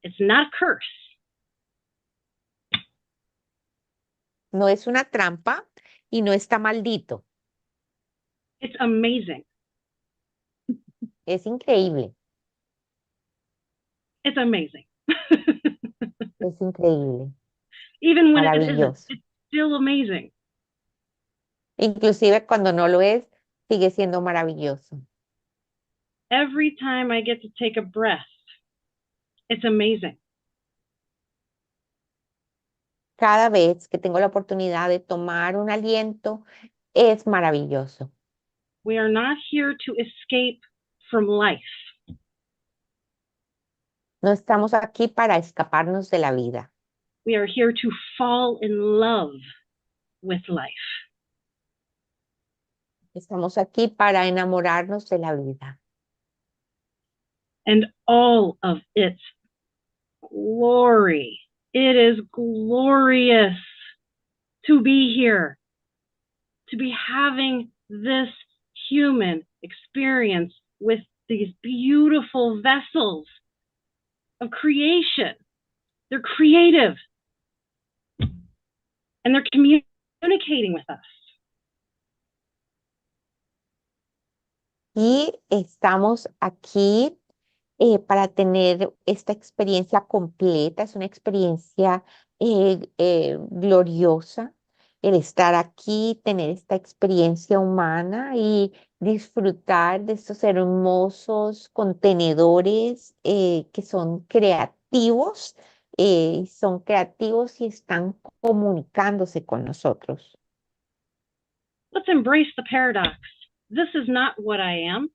It's not a curse. No es una trampa y no está maldito. It's amazing. Es increíble. It's amazing. Es increíble. Even when it isn't, Maravilloso. it's still amazing. Inclusive cuando no lo es, sigue siendo maravilloso. Every time I get to take a breath, it's amazing. cada vez que tengo la oportunidad de tomar un aliento, es maravilloso. We are not here to escape from life. No estamos aquí para escaparnos de la vida. We are here to fall in love with life. Estamos aquí para enamorarnos de la vida. And all of its glory. It is glorious to be here, to be having this human experience with these beautiful vessels of creation. They're creative and they're communicating with us. Y estamos aquí para tener esta experiencia completa. Es una experiencia gloriosa el estar aquí, tener esta experiencia humana y disfrutar de estos hermosos contenedores que son creativos y y están comunicándose con nosotros. Let's embrace the paradox. This is not what I am,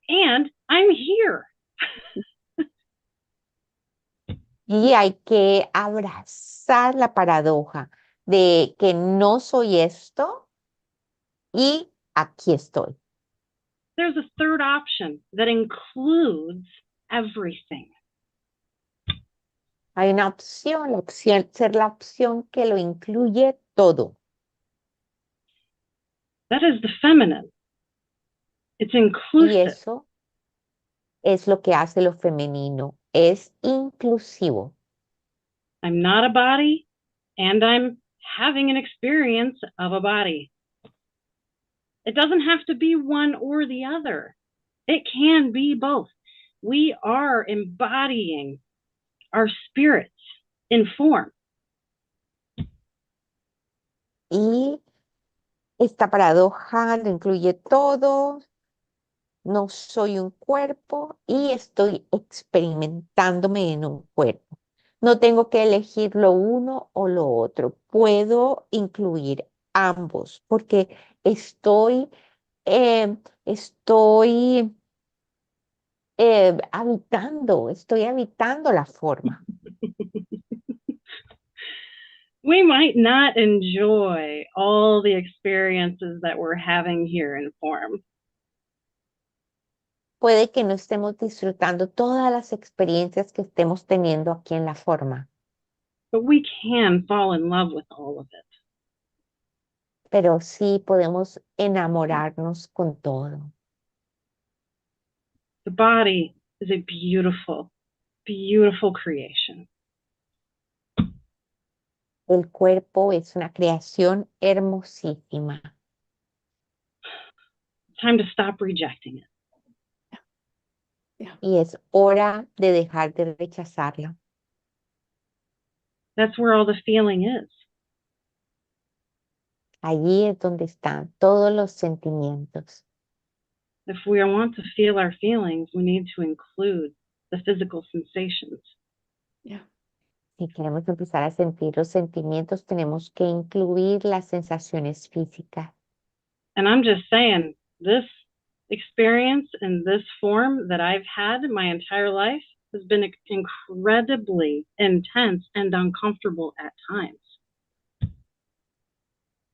and I'm here. Y hay que abrazar la paradoja de que no soy esto y aquí estoy. There's a third option that includes everything. Hay una opción, ser la opción que lo incluye todo. That is the feminine. It's Y inclusive. eso es lo que hace lo femenino. Es inclusivo. I'm not a body, and I'm having an experience of a body. It doesn't have to be one or the other. It can be both. We are embodying our spirits in form. Y esta paradoja lo incluye todo. No soy un cuerpo y estoy experimentándome en un cuerpo. No tengo que elegir lo uno o lo otro. Puedo incluir ambos porque estoy habitando la forma. We might not enjoy all the experiences that we're having here in form. Puede que no estemos disfrutando todas las experiencias que estemos teniendo aquí en la forma, But we can fall in love with all of it. pero sí podemos enamorarnos con todo. The body is a beautiful, beautiful creation. El cuerpo es una creación hermosísima. Time to stop rejecting it. Y es hora de dejar de rechazarlo. That's where all the feeling is. Allí es donde están todos los sentimientos. If we want to feel our feelings, we need to include the physical sensations. Yeah. Si queremos empezar a sentir los sentimientos, tenemos que incluir las sensaciones físicas. And I'm just saying, this experience in this form that I've had my entire life has been incredibly intense and uncomfortable at times.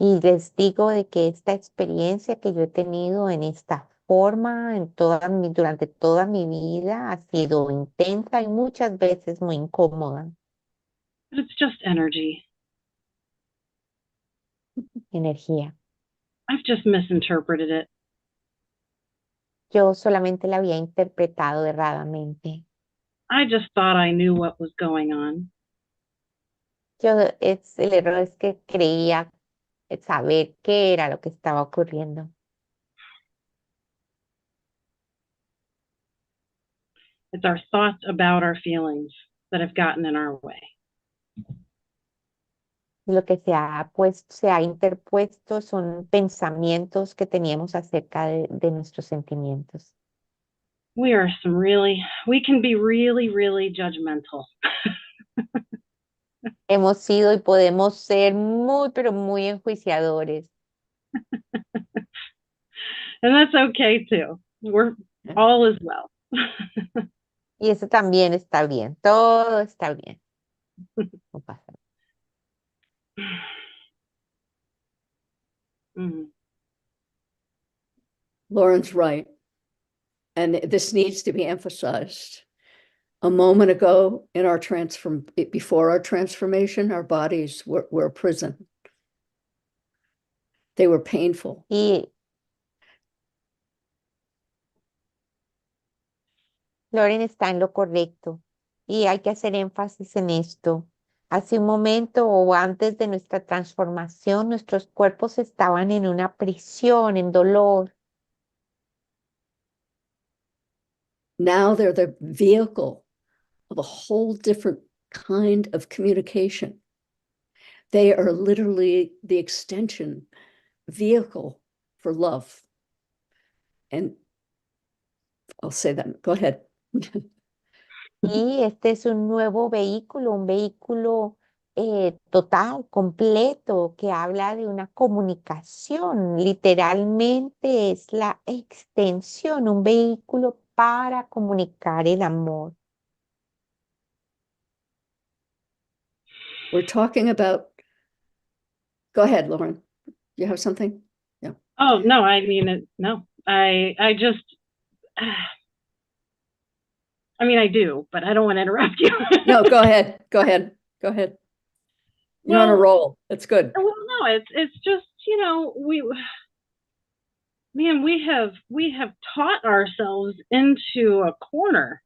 Y les digo de que esta experiencia que yo he tenido en esta forma durante toda mi vida ha sido intensa y muchas veces muy incómoda. But it's just energy. Energía. I've just misinterpreted it. Yo solamente la había interpretado erradamente. I just thought I knew what was going on. El error es que creía saber qué era lo que estaba ocurriendo. It's our thoughts about our feelings that have gotten in our way. Lo que se ha interpuesto son pensamientos que teníamos acerca de nuestros sentimientos. We can be really, really judgmental. Hemos sido y podemos ser muy, pero muy enjuiciadores. And that's okay too. We're all as well. Y eso también está bien. Todo está bien. No pasa nada. Mm. Lauren's right. And this needs to be emphasized. A moment ago in our before our transformation, our bodies were a prison. They were painful. Y Loren está en lo correcto. Y hay que hacer énfasis en esto. Hace un momento o antes de nuestra transformación, nuestros cuerpos estaban en una prisión, en dolor. Now they're the vehicle of a whole different kind of communication. They are literally the extension vehicle for love. And I'll say that. Go ahead. Y este es un nuevo vehículo, un vehículo total, completo, que habla de una comunicación. Literalmente es la extensión, un vehículo para comunicar el amor. We're talking about, go ahead, Lauren. You have something? Yeah. Oh, no, I mean, no, I just, I mean, I do, but I don't want to interrupt you. No, go ahead. Go ahead. Go ahead. You're on a roll. That's good. Well, no, it's just, you know, we have taught ourselves into a corner.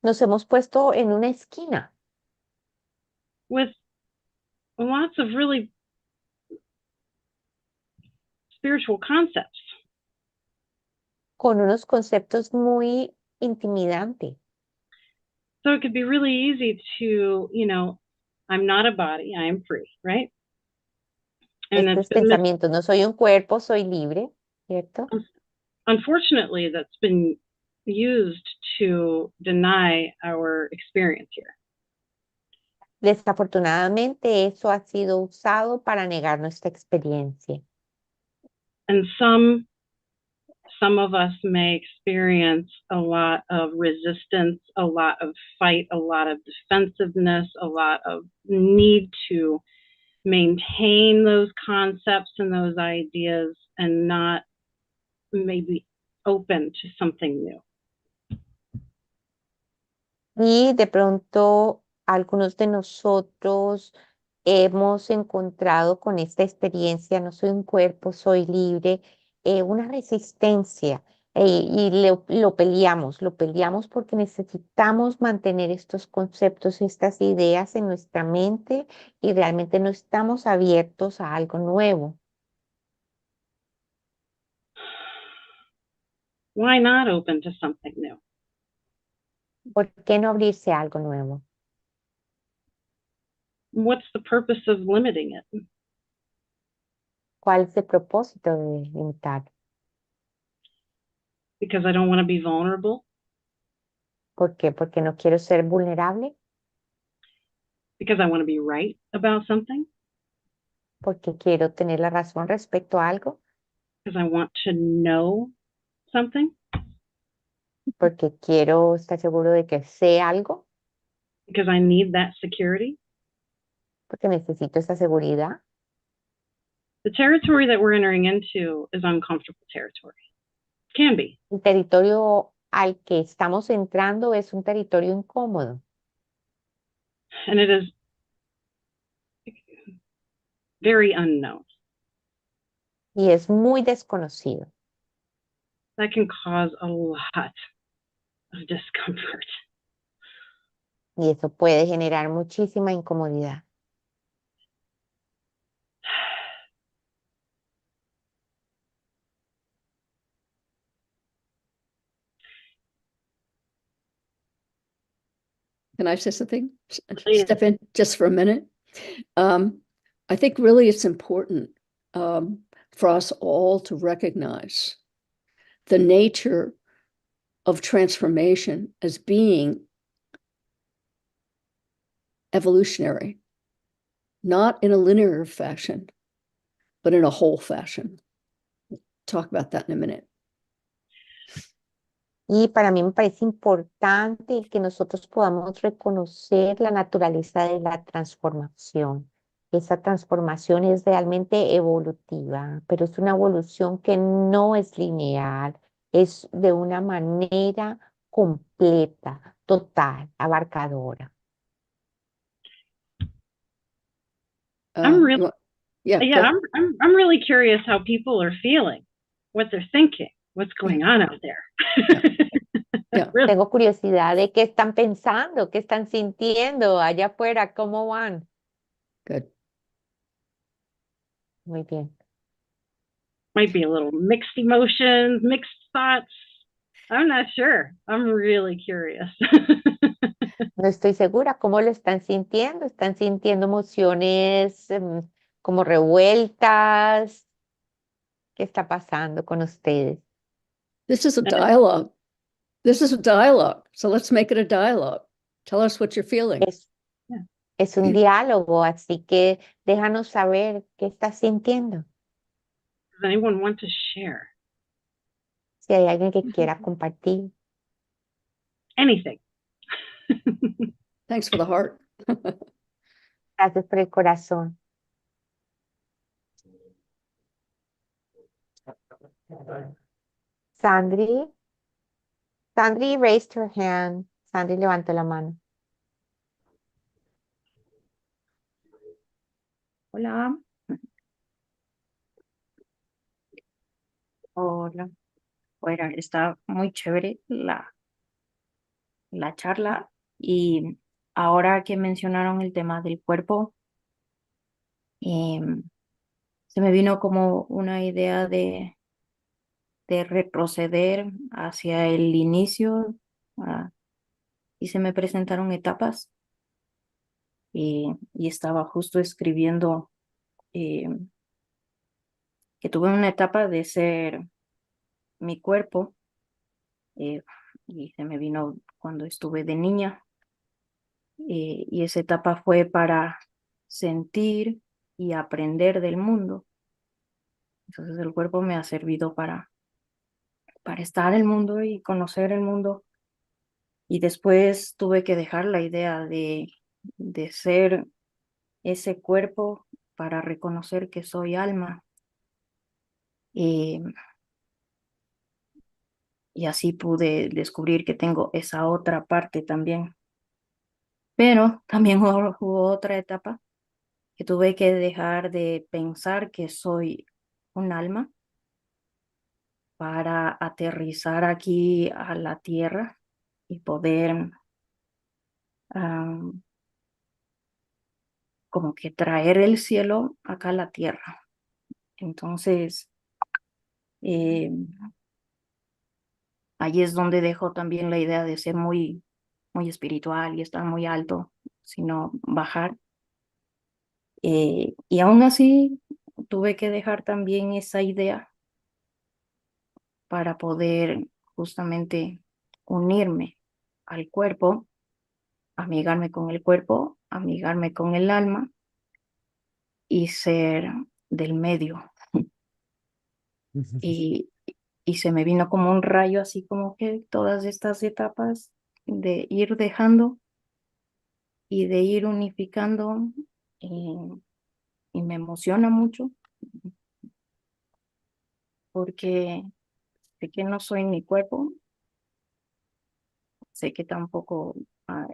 Nos hemos puesto en una esquina. With lots of really spiritual concepts. Con unos conceptos muy intimidantes. So it could be really easy to, you know, I'm not a body, I am free, right? And Estos pensamientos, no soy un cuerpo, soy libre, ¿cierto? Unfortunately, that's been used to deny our experience here. Desafortunadamente, eso ha sido usado para negar nuestra experiencia. And some of us may experience a lot of resistance, a lot of fight, a lot of defensiveness, a lot of need to maintain those concepts and those ideas and not maybe open to something new. Y de pronto algunos de nosotros hemos encontrado con esta experiencia, no soy un cuerpo, soy libre, una resistencia y lo peleamos porque necesitamos mantener estos conceptos, estas ideas en nuestra mente y realmente no estamos abiertos a algo nuevo. Why not open to something new? ¿Por qué no abrirse a algo nuevo? What's the purpose of limiting it? ¿Cuál es el propósito de limitar? Because I don't want to be vulnerable. ¿Por qué? Porque no quiero ser vulnerable. Because I want to be right about something. Porque quiero tener la razón respecto a algo. Because I want to know something. Porque quiero estar seguro de que sé algo. Because I need that security. Porque necesito esa seguridad. The territory that we're entering into is uncomfortable territory. Can be. El territorio al que estamos entrando es un territorio incómodo. And it is very unknown. Y es muy desconocido. That can cause a lot of discomfort. Y eso puede generar muchísima incomodidad. Can I say something? Please. Step in just for a minute. I think really it's important for us all to recognize the nature of transformation as being evolutionary, not in a linear fashion, but in a whole fashion. Talk about that in a minute. Y para mí me parece importante el que nosotros podamos reconocer la naturaleza de la transformación. Esa transformación es realmente evolutiva, pero es una evolución que no es lineal, es de una manera completa, total, abarcadora. I'm really, yeah, yeah, I'm really curious how people are feeling, what they're thinking, what's going on out there. Yeah. Really. Tengo curiosidad de qué están pensando, qué están sintiendo allá afuera, cómo van. Good. Muy bien. Might be a little mixed emotions, mixed thoughts. I'm not sure. I'm really curious. No estoy segura cómo lo están sintiendo. ¿Están sintiendo emociones como revueltas? ¿Qué está pasando con ustedes? This is a dialogue. This is a dialogue. So let's make it a dialogue. Tell us what you're feeling. Es un diálogo, así que déjanos saber qué estás sintiendo. Does anyone want to share? Si hay alguien que quiera compartir. Anything. Thanks for the heart. Gracias por el corazón. Sandri. Sandri raised her hand. Sandri levantó la mano. Hola. Hola. Bueno, está muy chévere la charla y ahora que mencionaron el tema del cuerpo, se me vino como una idea de retroceder hacia el inicio y se me presentaron etapas y estaba justo escribiendo que tuve una etapa de ser mi cuerpo y se me vino cuando estuve de niña y esa etapa fue para sentir y aprender del mundo. Entonces el cuerpo me ha servido para estar en el mundo y conocer el mundo. Y después tuve que dejar la idea de ser ese cuerpo para reconocer que soy alma. Y así pude descubrir que tengo esa otra parte también. Pero también hubo otra etapa que tuve que dejar de pensar que soy un alma para aterrizar aquí a la tierra y poder como que traer el cielo acá a la tierra. Entonces, ahí es donde dejo también la idea de ser muy, muy espiritual y estar muy alto, sino bajar. Y aún así, tuve que dejar también esa idea para poder justamente unirme al cuerpo, amigarme con el cuerpo, amigarme con el alma y ser del medio. Y se me vino como un rayo, así como que todas estas etapas de ir dejando y de ir unificando, y me emociona mucho porque sé que no soy mi cuerpo, sé que tampoco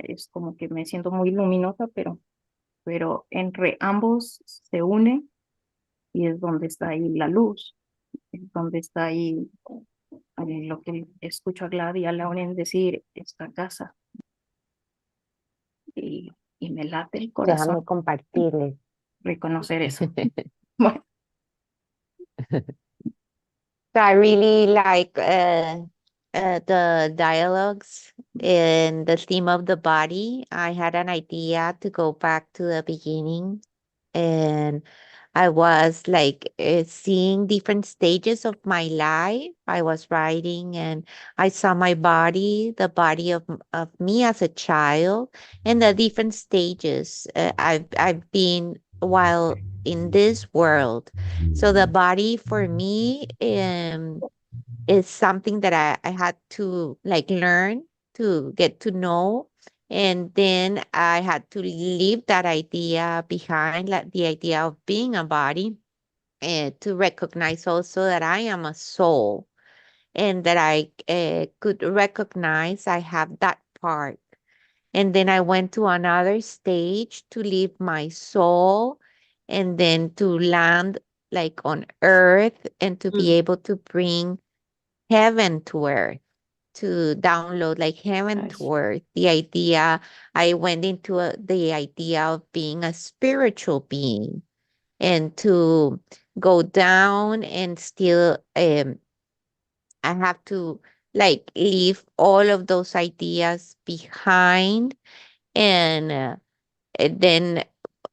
es como que me siento muy luminosa, pero entre ambos se une y es donde está ahí la luz, es donde está ahí lo que escucho a Gladys y a Lauren decir, esta casa. Y me late el corazón Déjame compartirles. reconocer eso. Bueno, So I really like the dialogues and the theme of the body. I had an idea to go back to the beginning and I was like seeing different stages of my life. I was writing and I saw my body, the body of me as a child, and the different stages I've been while in this world. So the body for me is something that I had to like learn to get to know. And then I had to leave that idea behind, like the idea of being a body, and to recognize also that I am a soul and that I could recognize I have that part. And then I went to another stage to leave my soul and then to land like on earth and to be Mm. able to bring heaven to earth, to download like heaven Nice. to earth. The idea, I went into the idea of being a spiritual being and to go down and still, I have to like leave all of those ideas behind. And then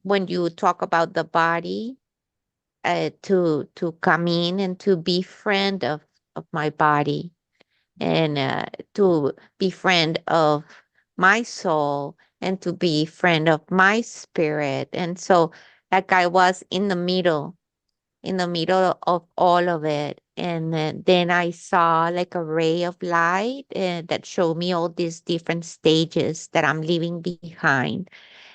when you talk about the body, to come in and to be friend of my body and to be friend of my soul and to be friend of my spirit. And so like I was in the middle of all of it. And then I saw like a ray of light that showed me all these different stages that I'm leaving behind.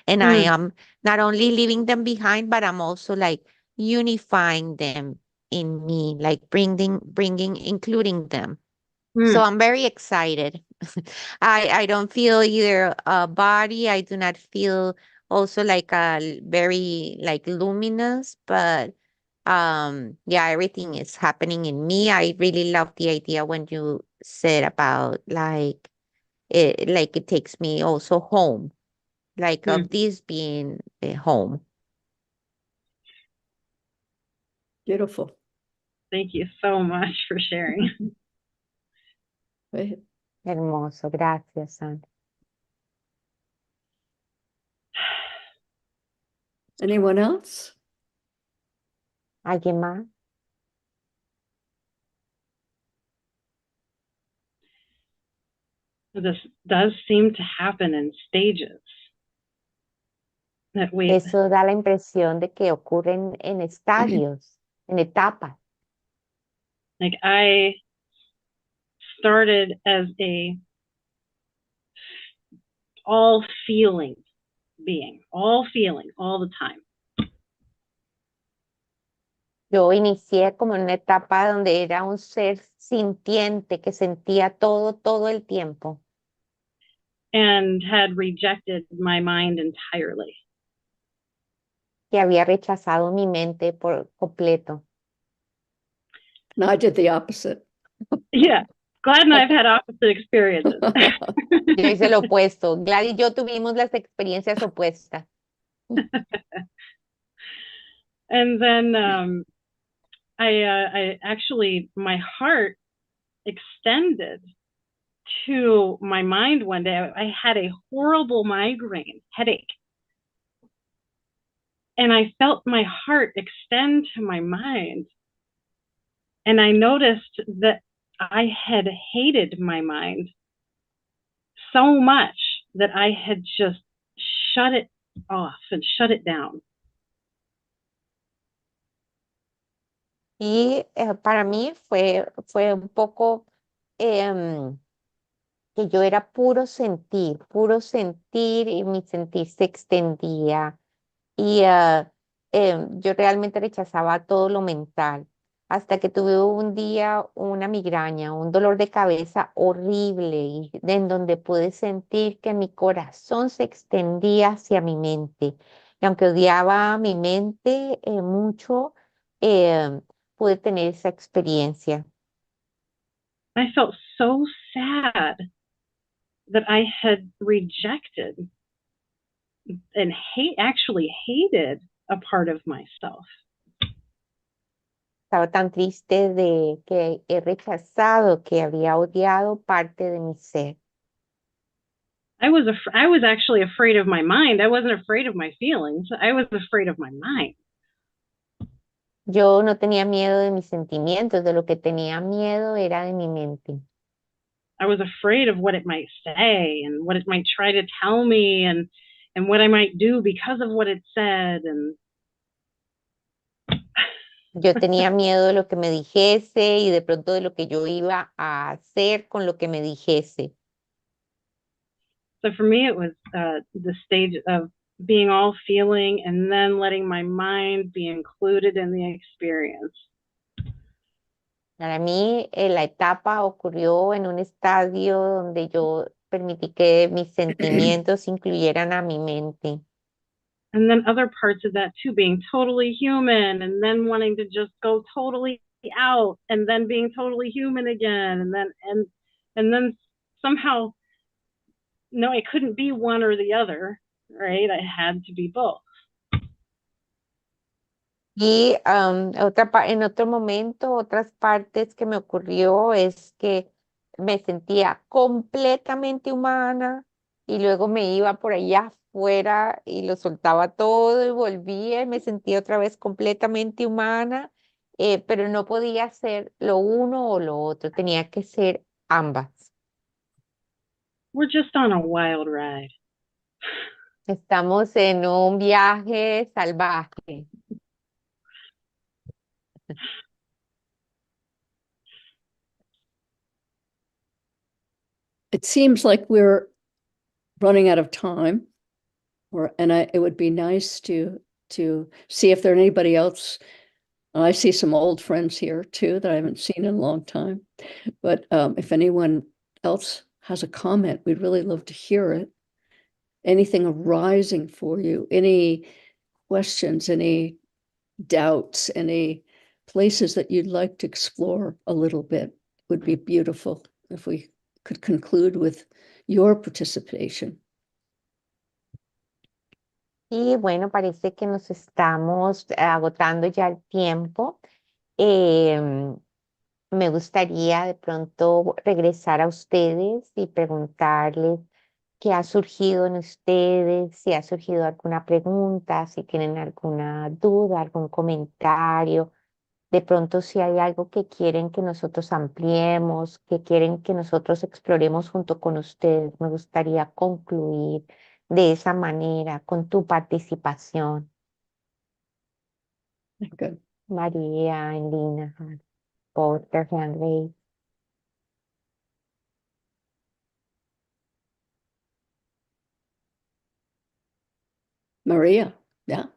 And I Mm. am not only leaving them behind, but I'm also like unifying them in me, like including them. So Mm. I'm very excited. I don't feel either a body. I do not feel also like a very like luminous, but yeah, everything is happening in me. I really love the idea when you said about like it takes me also home, like Mm. of this being a home. Beautiful. Thank you so much for sharing. Right. Hermoso, gracias, Sandra. Anyone else? ¿Alguien más? This does seem to happen in stages. That we, Eso da la impresión de que ocurren en estadios, en etapas. like I started as a all feeling being, all feeling all the time. Yo inicié como en una etapa donde era un ser sintiente que sentía todo el tiempo. And had rejected my mind entirely. Que había rechazado mi mente por completo. No, I did the opposite. Yeah, Glad and I've had opposite experiences. Yo hice lo opuesto. Gladys y yo tuvimos las experiencias opuestas. And then I actually, my heart extended to my mind one day. I had a horrible migraine headache. And I felt my heart extend to my mind. And I noticed that I had hated my mind so much that I had just shut it off and shut it down. Y para mí fue un poco que yo era puro sentir y mi sentir se extendía. Y yo realmente rechazaba todo lo mental, hasta que tuve un día una migraña, un dolor de cabeza horrible, y en donde pude sentir que mi corazón se extendía hacia mi mente. Y aunque odiaba mi mente mucho, pude tener esa experiencia. I felt so sad that I had rejected and actually hated a part of myself. Estaba tan triste de que he rechazado, que había odiado parte de mi ser. I was actually afraid of my mind. I wasn't afraid of my feelings. I was afraid of my mind. Yo no tenía miedo de mis sentimientos, de lo que tenía miedo era de mi mente. I was afraid of what it might say and what it might try to tell me and what I might do because of what it said. And Yo tenía miedo de lo que me dijese y de pronto de lo que yo iba a hacer con lo que me dijese. so for me, it was the stage of being all feeling and then letting my mind be included in the experience. Para mí, la etapa ocurrió en un estadio donde yo permití que mis sentimientos incluyeran a mi mente. And then other parts of that too, being totally human and then wanting to just go totally out and then being totally human again. And then somehow, no, I couldn't be one or the other, right? I had to be both. Y en otro momento, otras partes que me ocurrió es que me sentía completamente humana y luego me iba por allá afuera y lo soltaba todo y volvía y me sentía otra vez completamente humana, pero no podía ser lo uno o lo otro, tenía que ser ambas. We're just on a wild ride. Estamos en un viaje salvaje. It seems like we're running out of time, it would be nice to see if there's anybody else. I see some old friends here too that I haven't seen in a long time. But if anyone else has a comment, we'd really love to hear it. Anything arising for you, any questions, any doubts, any places that you'd like to explore a little bit would be beautiful if we could conclude with your participation. Y bueno, parece que nos estamos agotando ya el tiempo. Me gustaría de pronto regresar a ustedes y preguntarles qué ha surgido en ustedes, si ha surgido alguna pregunta, si tienen alguna duda, algún comentario. De pronto si hay algo que quieren que nosotros ampliemos, que quieren que nosotros exploremos junto con ustedes. Me gustaría concluir de esa manera, con tu participación. Good. María and Lina had both their hand raised. Maria, yeah.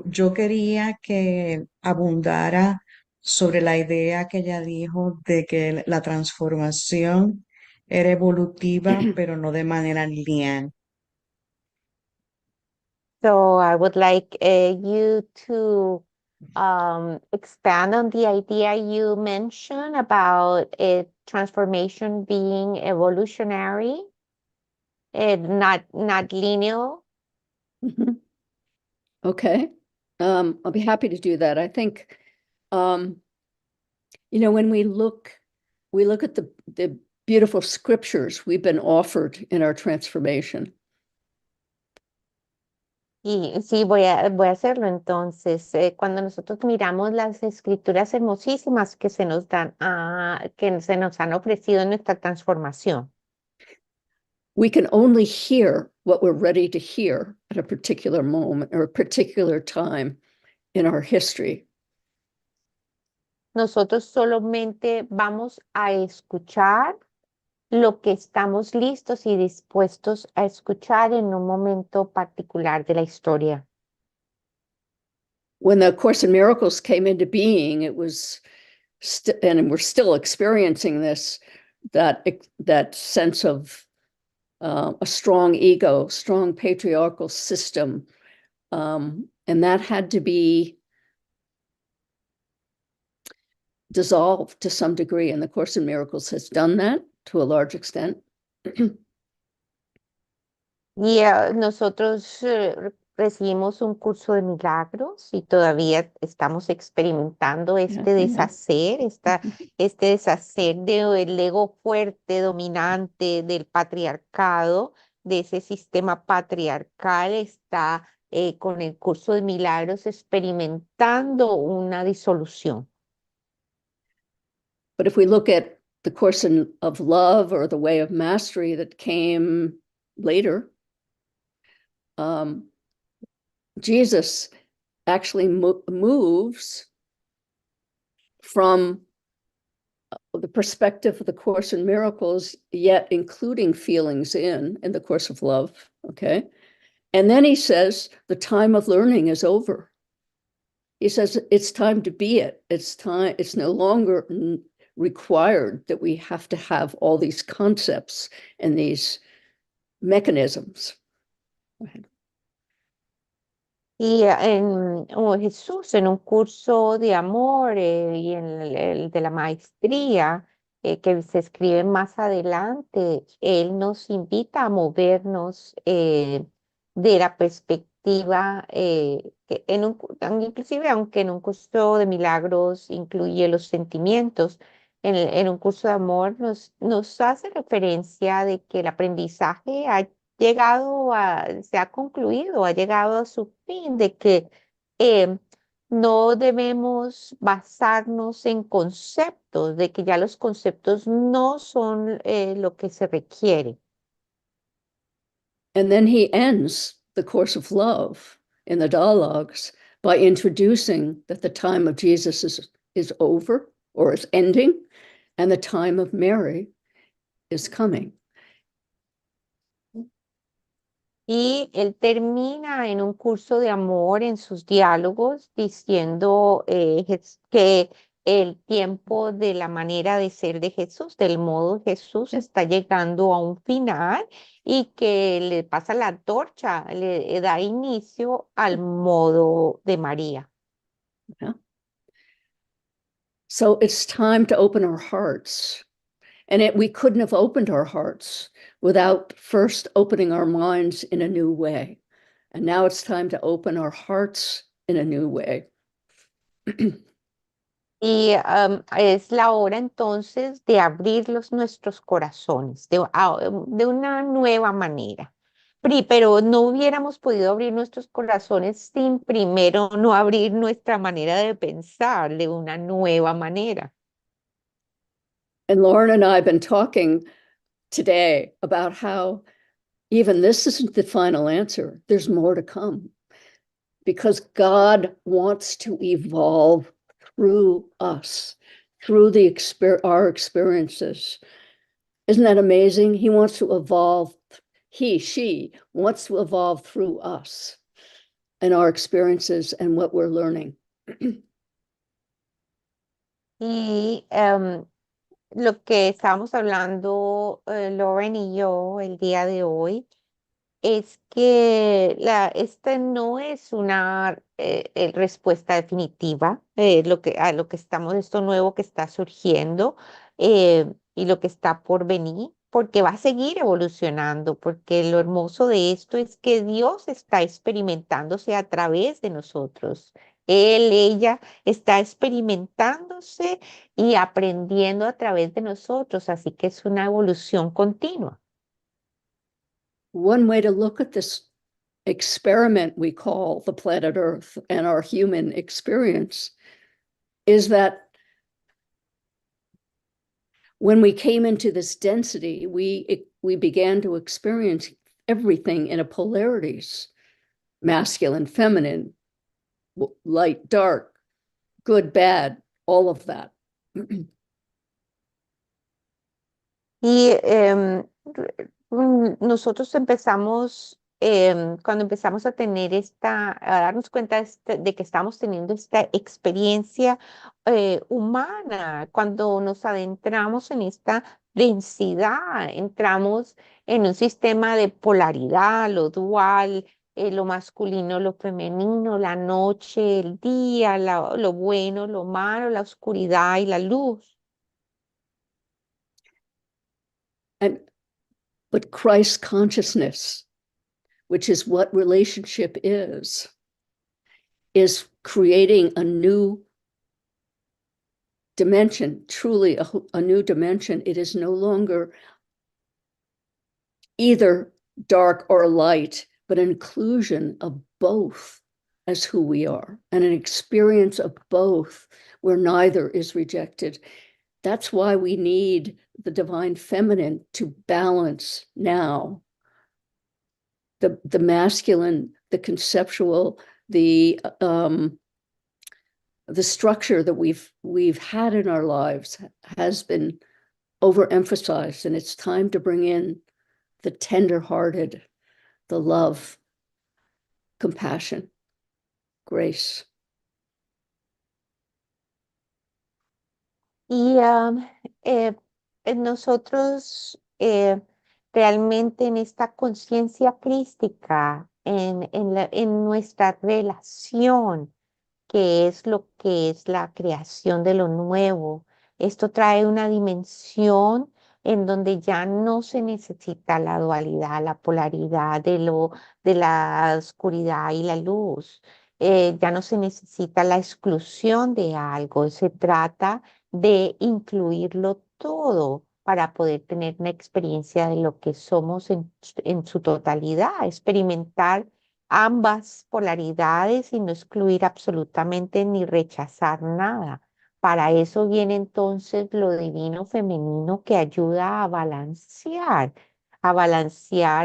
Yo quería que abundara sobre la idea que ella dijo de que la transformación era evolutiva, pero no de manera lineal. So I would like you to expand on the idea you mentioned about transformation being evolutionary, not linear. Mhm. Okay. I'll be happy to do that. I think, when we look at the beautiful scriptures we've been offered in our transformation. Y sí, voy a hacerlo entonces. Cuando nosotros miramos las escrituras hermosísimas que se nos dan, que se nos han ofrecido en nuestra transformación. We can only hear what we're ready to hear at a particular moment or a particular time in our history. Nosotros solamente vamos a escuchar lo que estamos listos y dispuestos a escuchar en un momento particular de la historia. When the Course in Miracles came into being, it was, and we're still experiencing this, that sense of a strong ego, strong patriarchal system, and that had to be dissolved to some degree, and the Course in Miracles has done that to a large extent. Y nosotros recibimos un curso de milagros y todavía estamos experimentando este deshacer, este deshacer del ego fuerte, dominante, del patriarcado, de ese sistema patriarcal está con el curso de milagros experimentando una disolución. But if we look at the course of love or the way of mastery that came later, Jesus actually moves from the perspective of the Course in Miracles, yet including feelings in the Course of Love, okay? And then he says, the time of learning is over. He says, it's time to be it. It's no longer required that we have to have all these concepts and these mechanisms. Go ahead. Y Jesús en un curso de amor y en el de la maestría que se escribe más adelante, él nos invita a movernos de la perspectiva que inclusive aunque en un curso de milagros incluye los sentimientos, en un curso de amor nos hace referencia de que el aprendizaje se ha concluido, ha llegado a su fin, de que no debemos basarnos en conceptos, de que ya los conceptos no son lo que se requiere. And then he ends the Course of Love in the dialogues by introducing that the time of Jesus is over or is ending, and the time of Mary is coming. Y él termina en un curso de amor en sus diálogos diciendo que el tiempo de la manera de ser de Jesús, del modo de Jesús, está llegando a un final y que le pasa la antorcha, le da inicio al modo de María. Yeah. So it's time to open our hearts. And we couldn't have opened our hearts without first opening our minds in a new way. And now it's time to open our hearts in a new way. Y es la hora entonces de abrir nuestros corazones de una nueva manera. Pero no hubiéramos podido abrir nuestros corazones sin primero no abrir nuestra manera de pensar de una nueva manera. And Lauren and I have been talking today about how even this isn't the final answer. There's more to come, because God wants to evolve through us, through our experiences. Isn't that amazing? He wants to evolve. She wants to evolve through us and our experiences and what we're learning. Y lo que estábamos hablando, Lauren y yo, el día de hoy, es que esta no es una respuesta definitiva a lo que esto nuevo que está surgiendo y lo que está por venir, porque va a seguir evolucionando, porque lo hermoso de esto es que Dios está experimentándose a través de nosotros. Ella está experimentándose y aprendiendo a través de nosotros, así que es una evolución continua. One way to look at this experiment we call the planet Earth and our human experience is that when we came into this density, we began to experience everything in a polarities, masculine, feminine, light, dark, good, bad, all of that. Y nosotros empezamos, cuando empezamos a tener a darnos cuenta de que estamos teniendo esta experiencia humana, cuando nos adentramos en esta densidad, entramos en un sistema de polaridad, lo dual, lo masculino, lo femenino, la noche, el día, lo bueno, lo malo, la oscuridad y la luz. But Christ consciousness, which is what relationship is creating a new dimension, truly a new dimension. It is no longer either dark or light, but an inclusion of both as who we are, and an experience of both where neither is rejected. That's why we need the divine feminine to balance now the masculine, the conceptual, the structure that we've had in our lives has been overemphasized, and it's time to bring in the tender-hearted, the love, compassion, grace. Y nosotros realmente en esta conciencia crística, en nuestra relación, que es lo que es la creación de lo nuevo, esto trae una dimensión en donde ya no se necesita la dualidad, la polaridad de la oscuridad y la luz. Ya no se necesita la exclusión de algo, se trata de incluirlo todo para poder tener una experiencia de lo que somos en su totalidad, experimentar ambas polaridades y no excluir absolutamente ni rechazar nada. Para eso viene entonces lo divino femenino que ayuda a balancear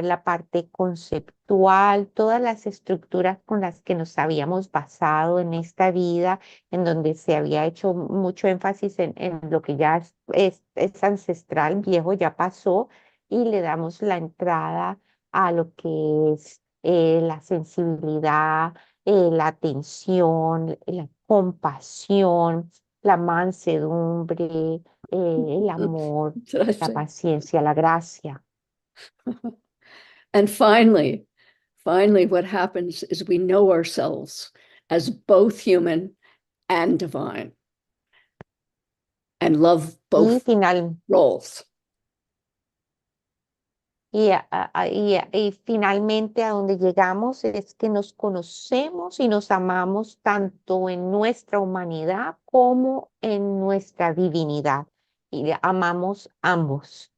la parte conceptual, todas las estructuras con las que nos habíamos basado en esta vida, en donde se había hecho mucho énfasis en lo que ya es ancestral, viejo, ya pasó, y le damos la entrada a lo que es la sensibilidad, la atención, la compasión, la mansedumbre, el amor, la paciencia, la gracia. And finally, what happens is we know ourselves as both human and divine, and love both roles. Y finalmente a donde llegamos es que nos conocemos y nos amamos tanto en nuestra humanidad como en nuestra divinidad. Y amamos ambos.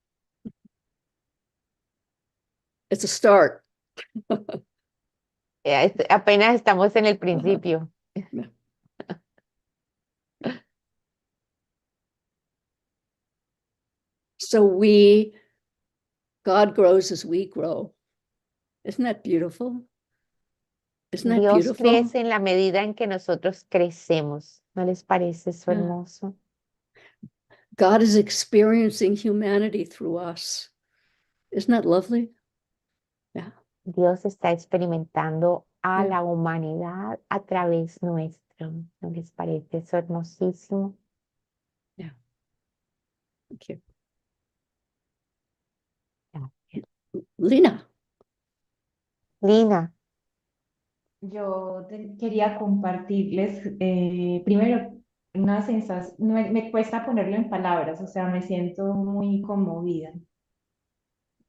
It's a start. Apenas estamos en el principio. So God grows as we grow. Isn't that beautiful? Isn't that Dios beautiful? crece en la medida en que nosotros crecemos. ¿No les parece eso hermoso? God is experiencing humanity through us. Isn't that lovely? Yeah. Dios está experimentando a la humanidad a través nuestro. ¿No les parece eso hermosísimo? Yeah. Thank you. Lina. Yo quería compartirles primero una sensación, me cuesta ponerlo en palabras, o sea, me siento muy conmovida.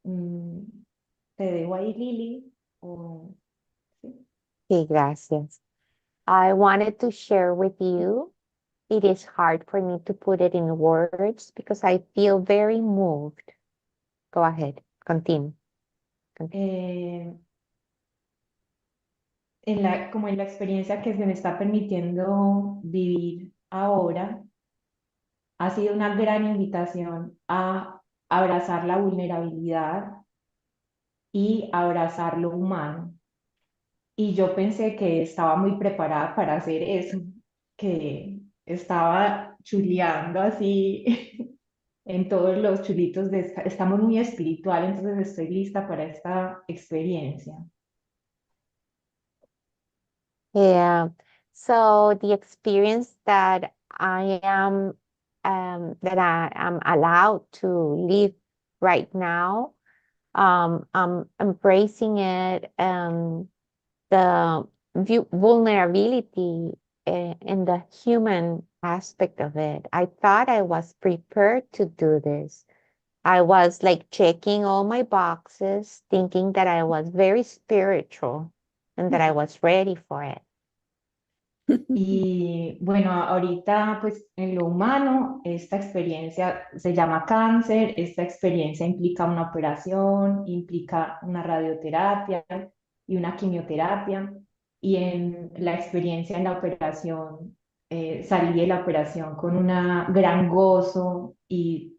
Te debo ahí, Lili. Sí, gracias. I wanted to share with you. It is hard for me to put it in words because I feel very moved. Go ahead, continue. Como en la experiencia que se me está permitiendo vivir ahora, ha sido una gran invitación a abrazar la vulnerabilidad y abrazar lo humano. Y yo pensé que estaba muy preparada para hacer eso, que estaba chuleando así en todos los chulitos estamos muy espiritual, entonces estoy lista para esta experiencia. Yeah. So the experience that I am allowed to live right now, I'm embracing it, the vulnerability and the human aspect of it. I thought I was prepared to do this. I was like checking all my boxes, thinking that I was very spiritual and that I was ready for it. Y bueno, ahorita pues en lo humano, esta experiencia se llama cáncer, esta experiencia implica una operación, implica una radioterapia y una quimioterapia. Y en la experiencia en la operación, salí de la operación con un gran gozo y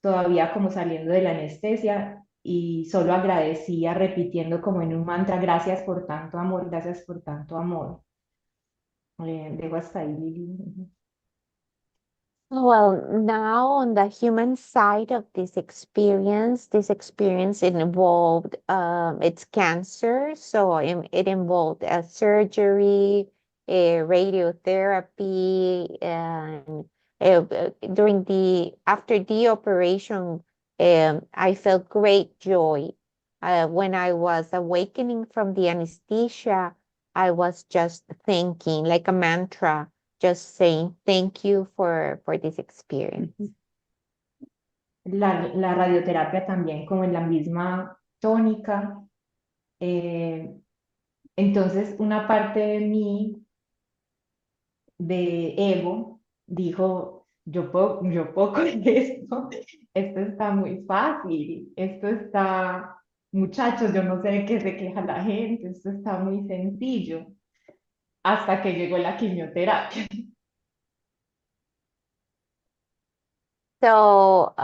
todavía como saliendo de la anestesia y solo agradecía repitiendo como en un mantra, gracias por tanto amor, gracias por tanto amor. Dejo hasta ahí, Lili. Well, now on the human side of this experience involved it's cancer, so it involved a surgery, a radiotherapy, and after the operation, I felt great joy. When I was awakening from the anesthesia, I was just thinking like a mantra, just saying thank you for this experience. La radioterapia también como en la misma tónica. Entonces una parte de mí, de ego, dijo, yo puedo con esto está muy fácil, esto está, muchachos, yo no sé de qué se queja la gente, esto está muy sencillo, hasta que llegó la quimioterapia. So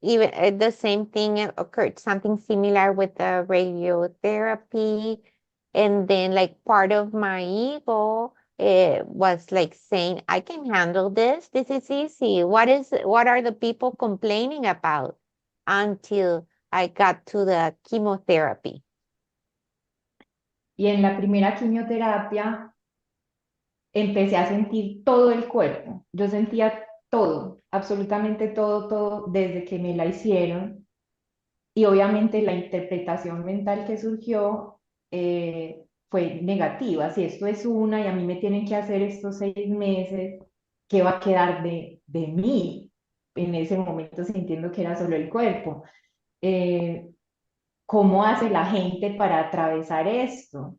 even the same thing occurred, something similar with the radiotherapy. And then like part of my ego was like saying, I can handle this. This is easy. What are the people complaining about? Until I got to the chemotherapy. Y en la primera quimioterapia empecé a sentir todo el cuerpo. Yo sentía todo, absolutamente todo, todo desde que me la hicieron. Y obviamente la interpretación mental que surgió fue negativa. Si esto es una y a mí me tienen que hacer estos 6 meses, ¿qué va a quedar de mí? En ese momento sintiendo que era solo el cuerpo. ¿Cómo hace la gente para atravesar esto?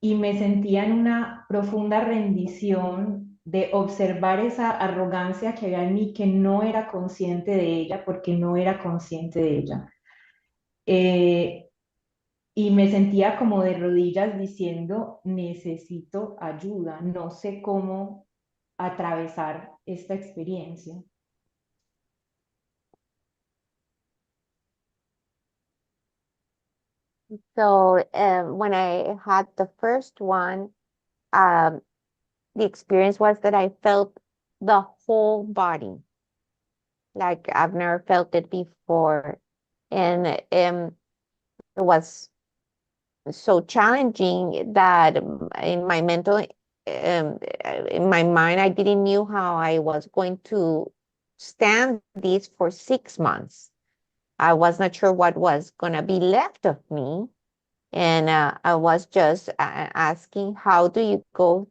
Y me sentía en una profunda rendición de observar esa arrogancia que había en mí, que no era consciente de ella, porque no era consciente de ella. Y me sentía como de rodillas diciendo, necesito ayuda, no sé cómo atravesar esta experiencia. So when I had the first one, the experience was that I felt the whole body, like I've never felt it before. And it was so challenging that in my in my mind, I didn't know how I was going to stand this for 6 months. I was not sure what was going to be left of me. And I was just asking, how do you go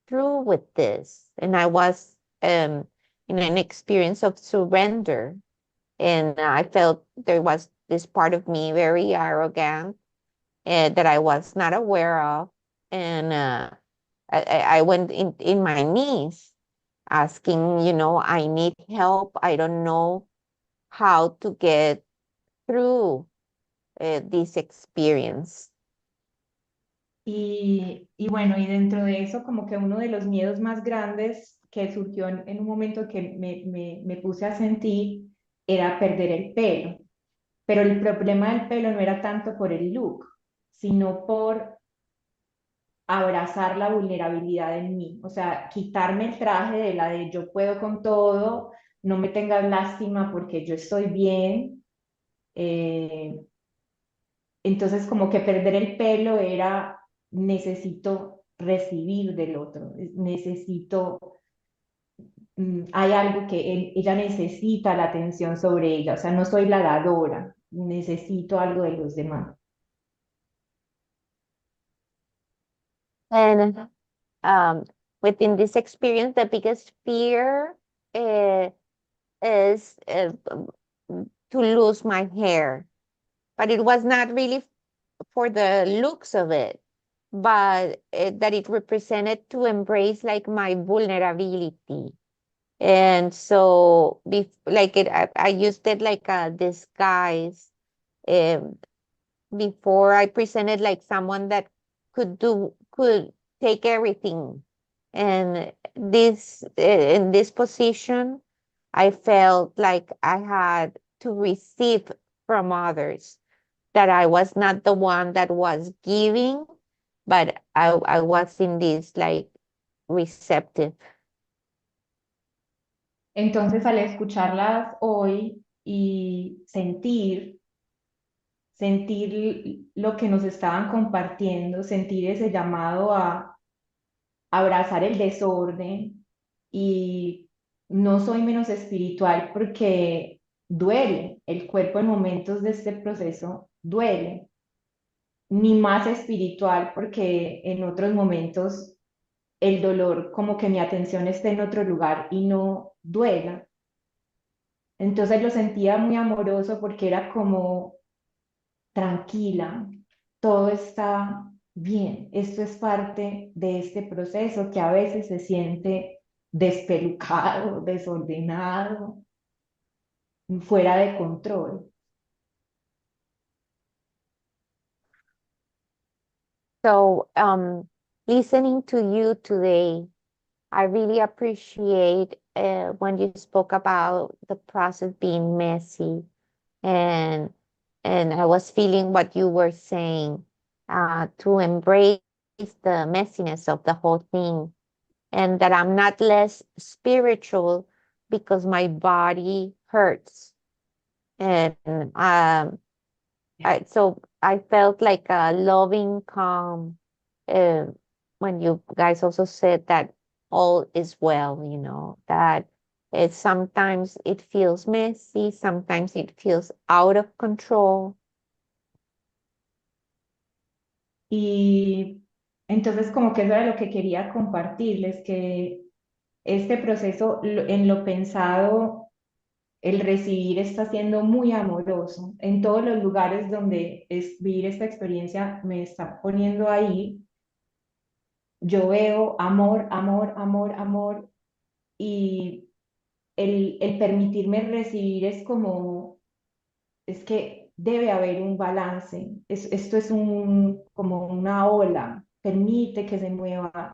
through with this? And I was in an experience of surrender. And I felt there was this part of me very arrogant that I was not aware of. And I went in my knees asking, I need help. I don't know how to get through this experience. Y bueno, y dentro de eso, como que uno de los miedos más grandes que surgió en un momento que me puse a sentir era perder el pelo. Pero el problema del pelo no era tanto por el look, sino por abrazar la vulnerabilidad en mí. O sea, quitarme el traje de la de yo puedo con todo, no me tengas lástima porque yo estoy bien. Entonces, como que perder el pelo era necesito recibir del otro, necesito, hay algo que ella necesita la atención sobre ella, o sea, no soy la dadora, necesito algo de los demás. And within this experience, the biggest fear is to lose my hair. But it was not really for the looks of it. but that it represented to embrace like my vulnerability. And so I used it like a disguise. Um, Before I presented like someone that could take everything. And in this position, I felt like I had to receive from others, that I was not the one that was giving, but I was in this like receptive. Entonces, al escucharlas hoy y sentir lo que nos estaban compartiendo, sentir ese llamado a abrazar el desorden, y no soy menos espiritual porque duele, el cuerpo en momentos de este proceso duele, ni más espiritual porque en otros momentos el dolor, como que mi atención esté en otro lugar y no duela. Entonces lo sentía muy amoroso porque era como tranquila, todo está bien, esto es parte de este proceso que a veces se siente despelucado, desordenado, fuera de control. So listening to you today, I really appreciate when you spoke about the process being messy, and I was feeling what you were saying, to embrace the messiness of the whole thing, and that I'm not less spiritual because my body hurts. And so I felt like a loving calm when you guys also said that all is well, that sometimes it feels messy, sometimes it feels out of control. Y entonces como que eso era lo que quería compartirles, que este proceso en lo pensado, el recibir está siendo muy amoroso. En todos los lugares donde vivir esta experiencia me está poniendo ahí, yo veo amor, amor, amor, amor, y el permitirme recibir es como, es que debe haber un balance. Esto es como una ola, permite que se mueva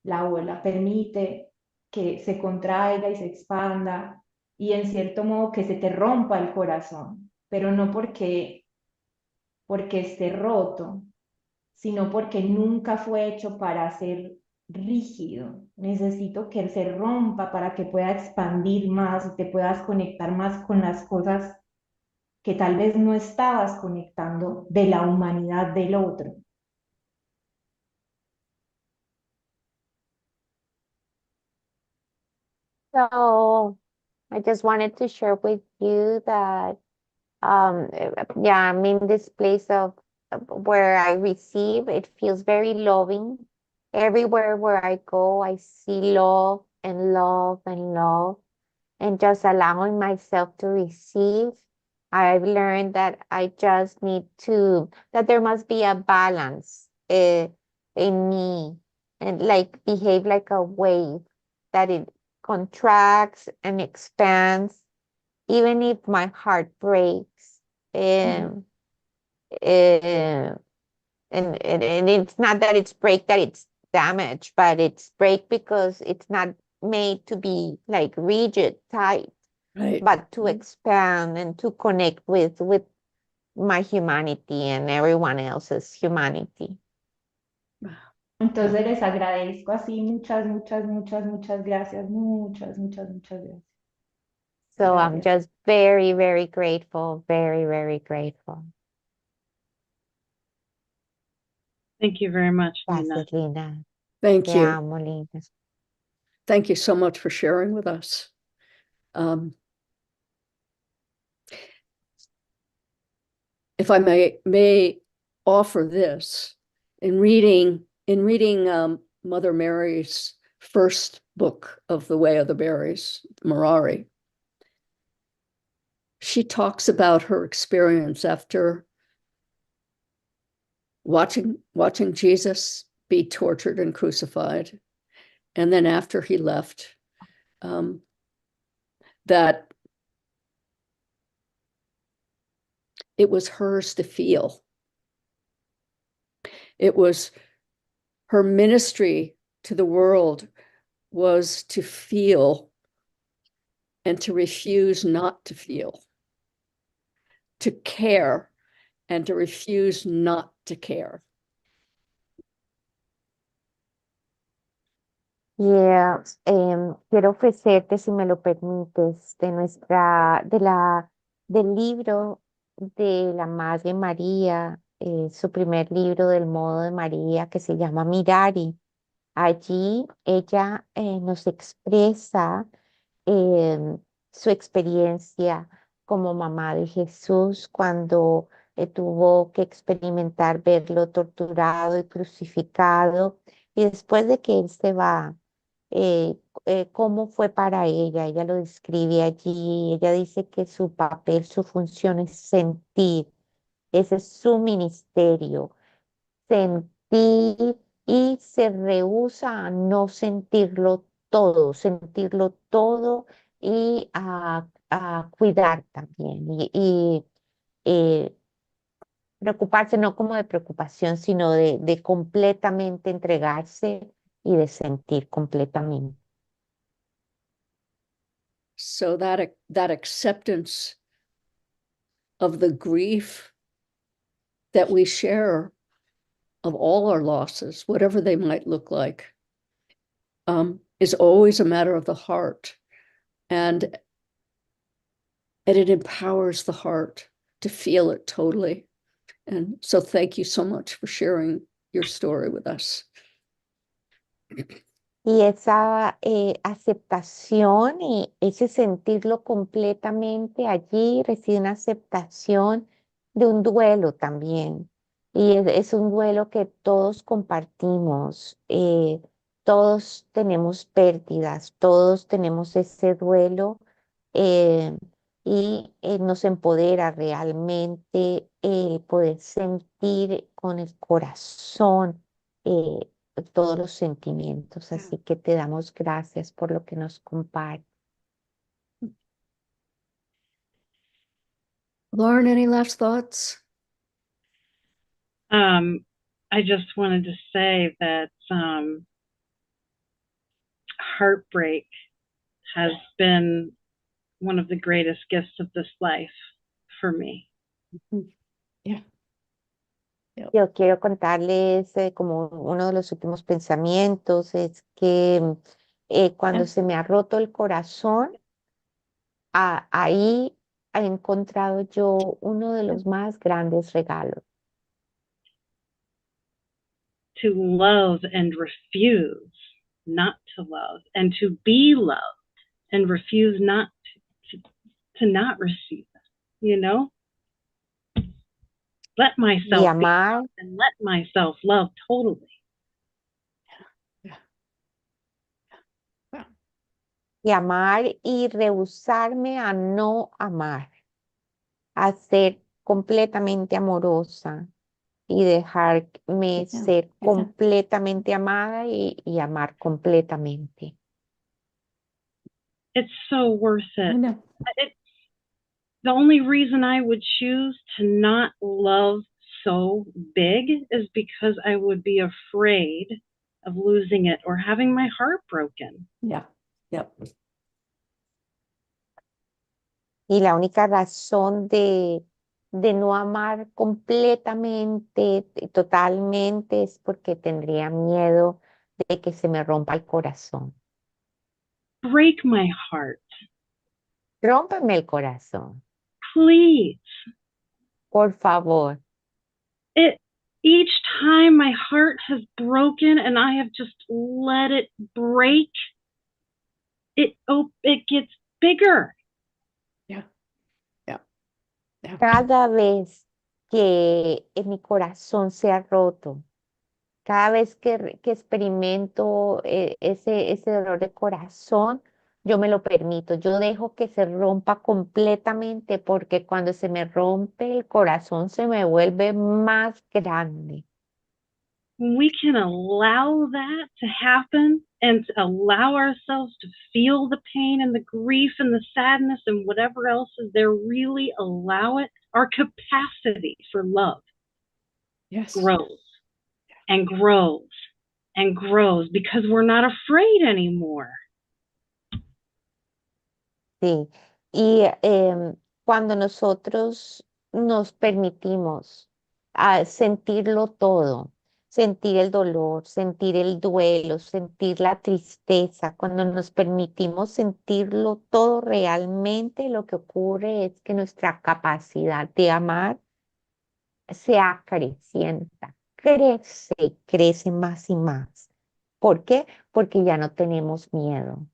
la ola, permite que se contraiga y se expanda, y en cierto modo que se te rompa el corazón, pero no porque esté roto, sino porque nunca fue hecho para ser rígido. Necesito que se rompa para que pueda expandir más y te puedas conectar más con las cosas que tal vez no estabas conectando de la humanidad del otro. So I just wanted to share with you that yeah, I'm in this place of where I receive. It feels very loving. Everywhere where I go, I see love and love and love, and just allowing myself to receive. I've learned that that there must be a balance in me, and like behave like a wave, that it contracts and expands, even if my heart breaks. Um, uh, and it's not that it's break, that it's damaged, but it's break because it's not made to be like rigid, tight, Right. but to expand and to connect with my humanity and everyone else's humanity. Entonces les agradezco así muchas, muchas, muchas, muchas gracias, muchas, muchas, muchas gracias. So I'm Gracias. just very, very grateful, very, very grateful. Thank you very much, Lina. Gracias, Linda. Thank Te you. amo, Linda. Thank you so much for sharing with us. If I may offer this, in reading Mother Mary's first book of The Way of the Berries, Morari, she talks about her experience after watching Jesus be tortured and crucified. And then after he left, that it was hers to feel. It was her ministry to the world was to feel and to refuse not to feel, to care and to refuse not to care. Yeah, quiero ofrecerte, si me lo permites, del libro de la Madre María, su primer libro del Modo de María, que se llama Mirari. Allí ella nos expresa su experiencia como mamá de Jesús cuando tuvo que experimentar verlo torturado y crucificado, y después de que él se va, cómo fue para ella. Ella lo describe allí. Ella dice que su papel, su función es sentir. Ese es su ministerio, sentir, y se rehúsa a no sentirlo todo y a cuidar también. Y preocuparse no como de preocupación, sino de completamente entregarse y de sentir completamente. So that acceptance of the grief that we share of all our losses, whatever they might look like, is always a matter of the heart. And it empowers the heart to feel it totally. And so thank you so much for sharing your story with us. Y esa aceptación y ese sentirlo completamente allí reside una aceptación de un duelo también. Y es un duelo que todos compartimos. Todos tenemos pérdidas, todos tenemos ese duelo, eh, y nos empodera realmente poder sentir con el corazón todos los sentimientos. Así que te damos gracias por lo que nos compartes. Lauren, any last thoughts? I just wanted to say that heartbreak has been one of the greatest gifts of this life for me. Yeah. Yo quiero contarles como uno de los últimos pensamientos es que cuando se me ha roto el corazón, ahí he encontrado yo uno de los más grandes regalos. To love and refuse not to love, and to be loved and refuse not to not receive it, you know? Let myself Y amar, and let myself love totally. y amar y rehusarme a no amar, a ser completamente amorosa y dejarme ser completamente amada y amar completamente. It's so worth I it. know. The only reason I would choose to not love so big is because I would be afraid of losing it or having my heart broken. Yeah. Yep. Y la única razón de no amar completamente, totalmente, es porque tendría miedo de que se me rompa el corazón. Break my heart, Rómpeme el corazón, please. por favor. Each time my heart has broken and I have just let it break, it gets bigger. Yeah. Yeah. Yeah. Cada vez que mi corazón se ha roto, cada vez que experimento ese dolor de corazón, yo me lo permito. Yo dejo que se rompa completamente, porque cuando se me rompe el corazón se me vuelve más grande. when we can allow that to happen and to allow ourselves to feel the pain and the grief and the sadness and whatever else is there, really allow it, our capacity for love Yes. grows and grows and grows because we're not afraid anymore. Sí, y cuando nosotros nos permitimos sentirlo todo, sentir el dolor, sentir el duelo, sentir la tristeza, cuando nos permitimos sentirlo todo realmente, lo que ocurre es que nuestra capacidad de amar se acrecienta, crece y crece más y más. ¿Por qué? Porque ya no tenemos miedo.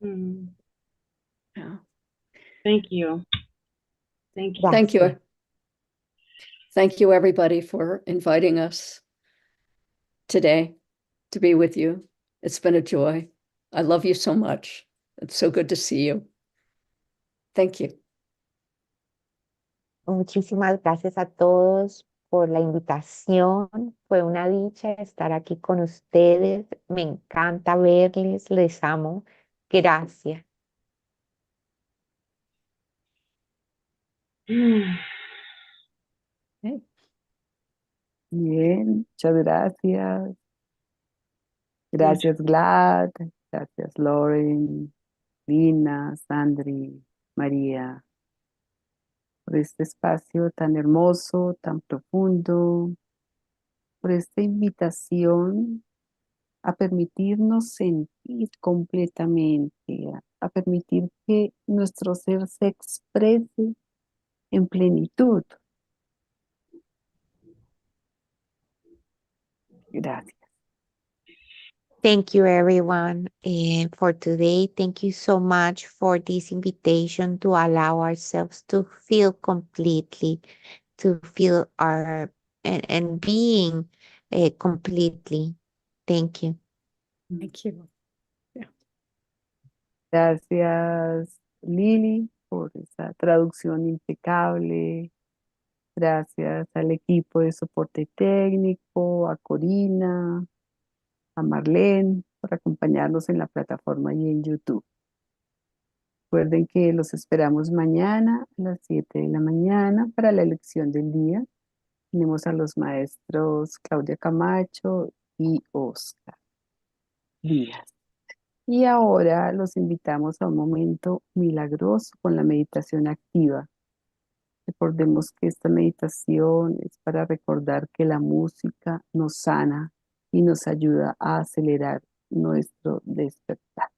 Yeah. Thank you. Thank you. Thank you. Gracias. Thank you, everybody, for inviting us today to be with you. It's been a joy. I love you so much. It's so good to see you. Thank you. Muchísimas gracias a todos por la invitación. Fue una dicha estar aquí con ustedes. Me encanta verles, les amo. Gracias. Ok. Bien, muchas gracias. Gracias, Glad. Gracias, Lauren, Lina, Sandri, María, por este espacio tan hermoso, tan profundo, por esta invitación a permitirnos sentir completamente, a permitir que nuestro ser se exprese en plenitud. Gracias. Thank you, everyone, for today. Thank you so much for this invitation to allow ourselves to feel completely, to feel our and being completely. Thank you. Thank you. Gracias, Lili, por esa traducción impecable. Gracias al equipo de soporte técnico, a Corina, a Marlene, por acompañarnos en la plataforma y en YouTube. Recuerden que los esperamos mañana a las 7 de la mañana para la elección del día. Tenemos a los maestros Claudia Camacho y Oscar Díaz. Y ahora los invitamos a un momento milagroso con la meditación activa. Recordemos que esta meditación es para recordar que la música nos sana y nos ayuda a acelerar nuestro despertar.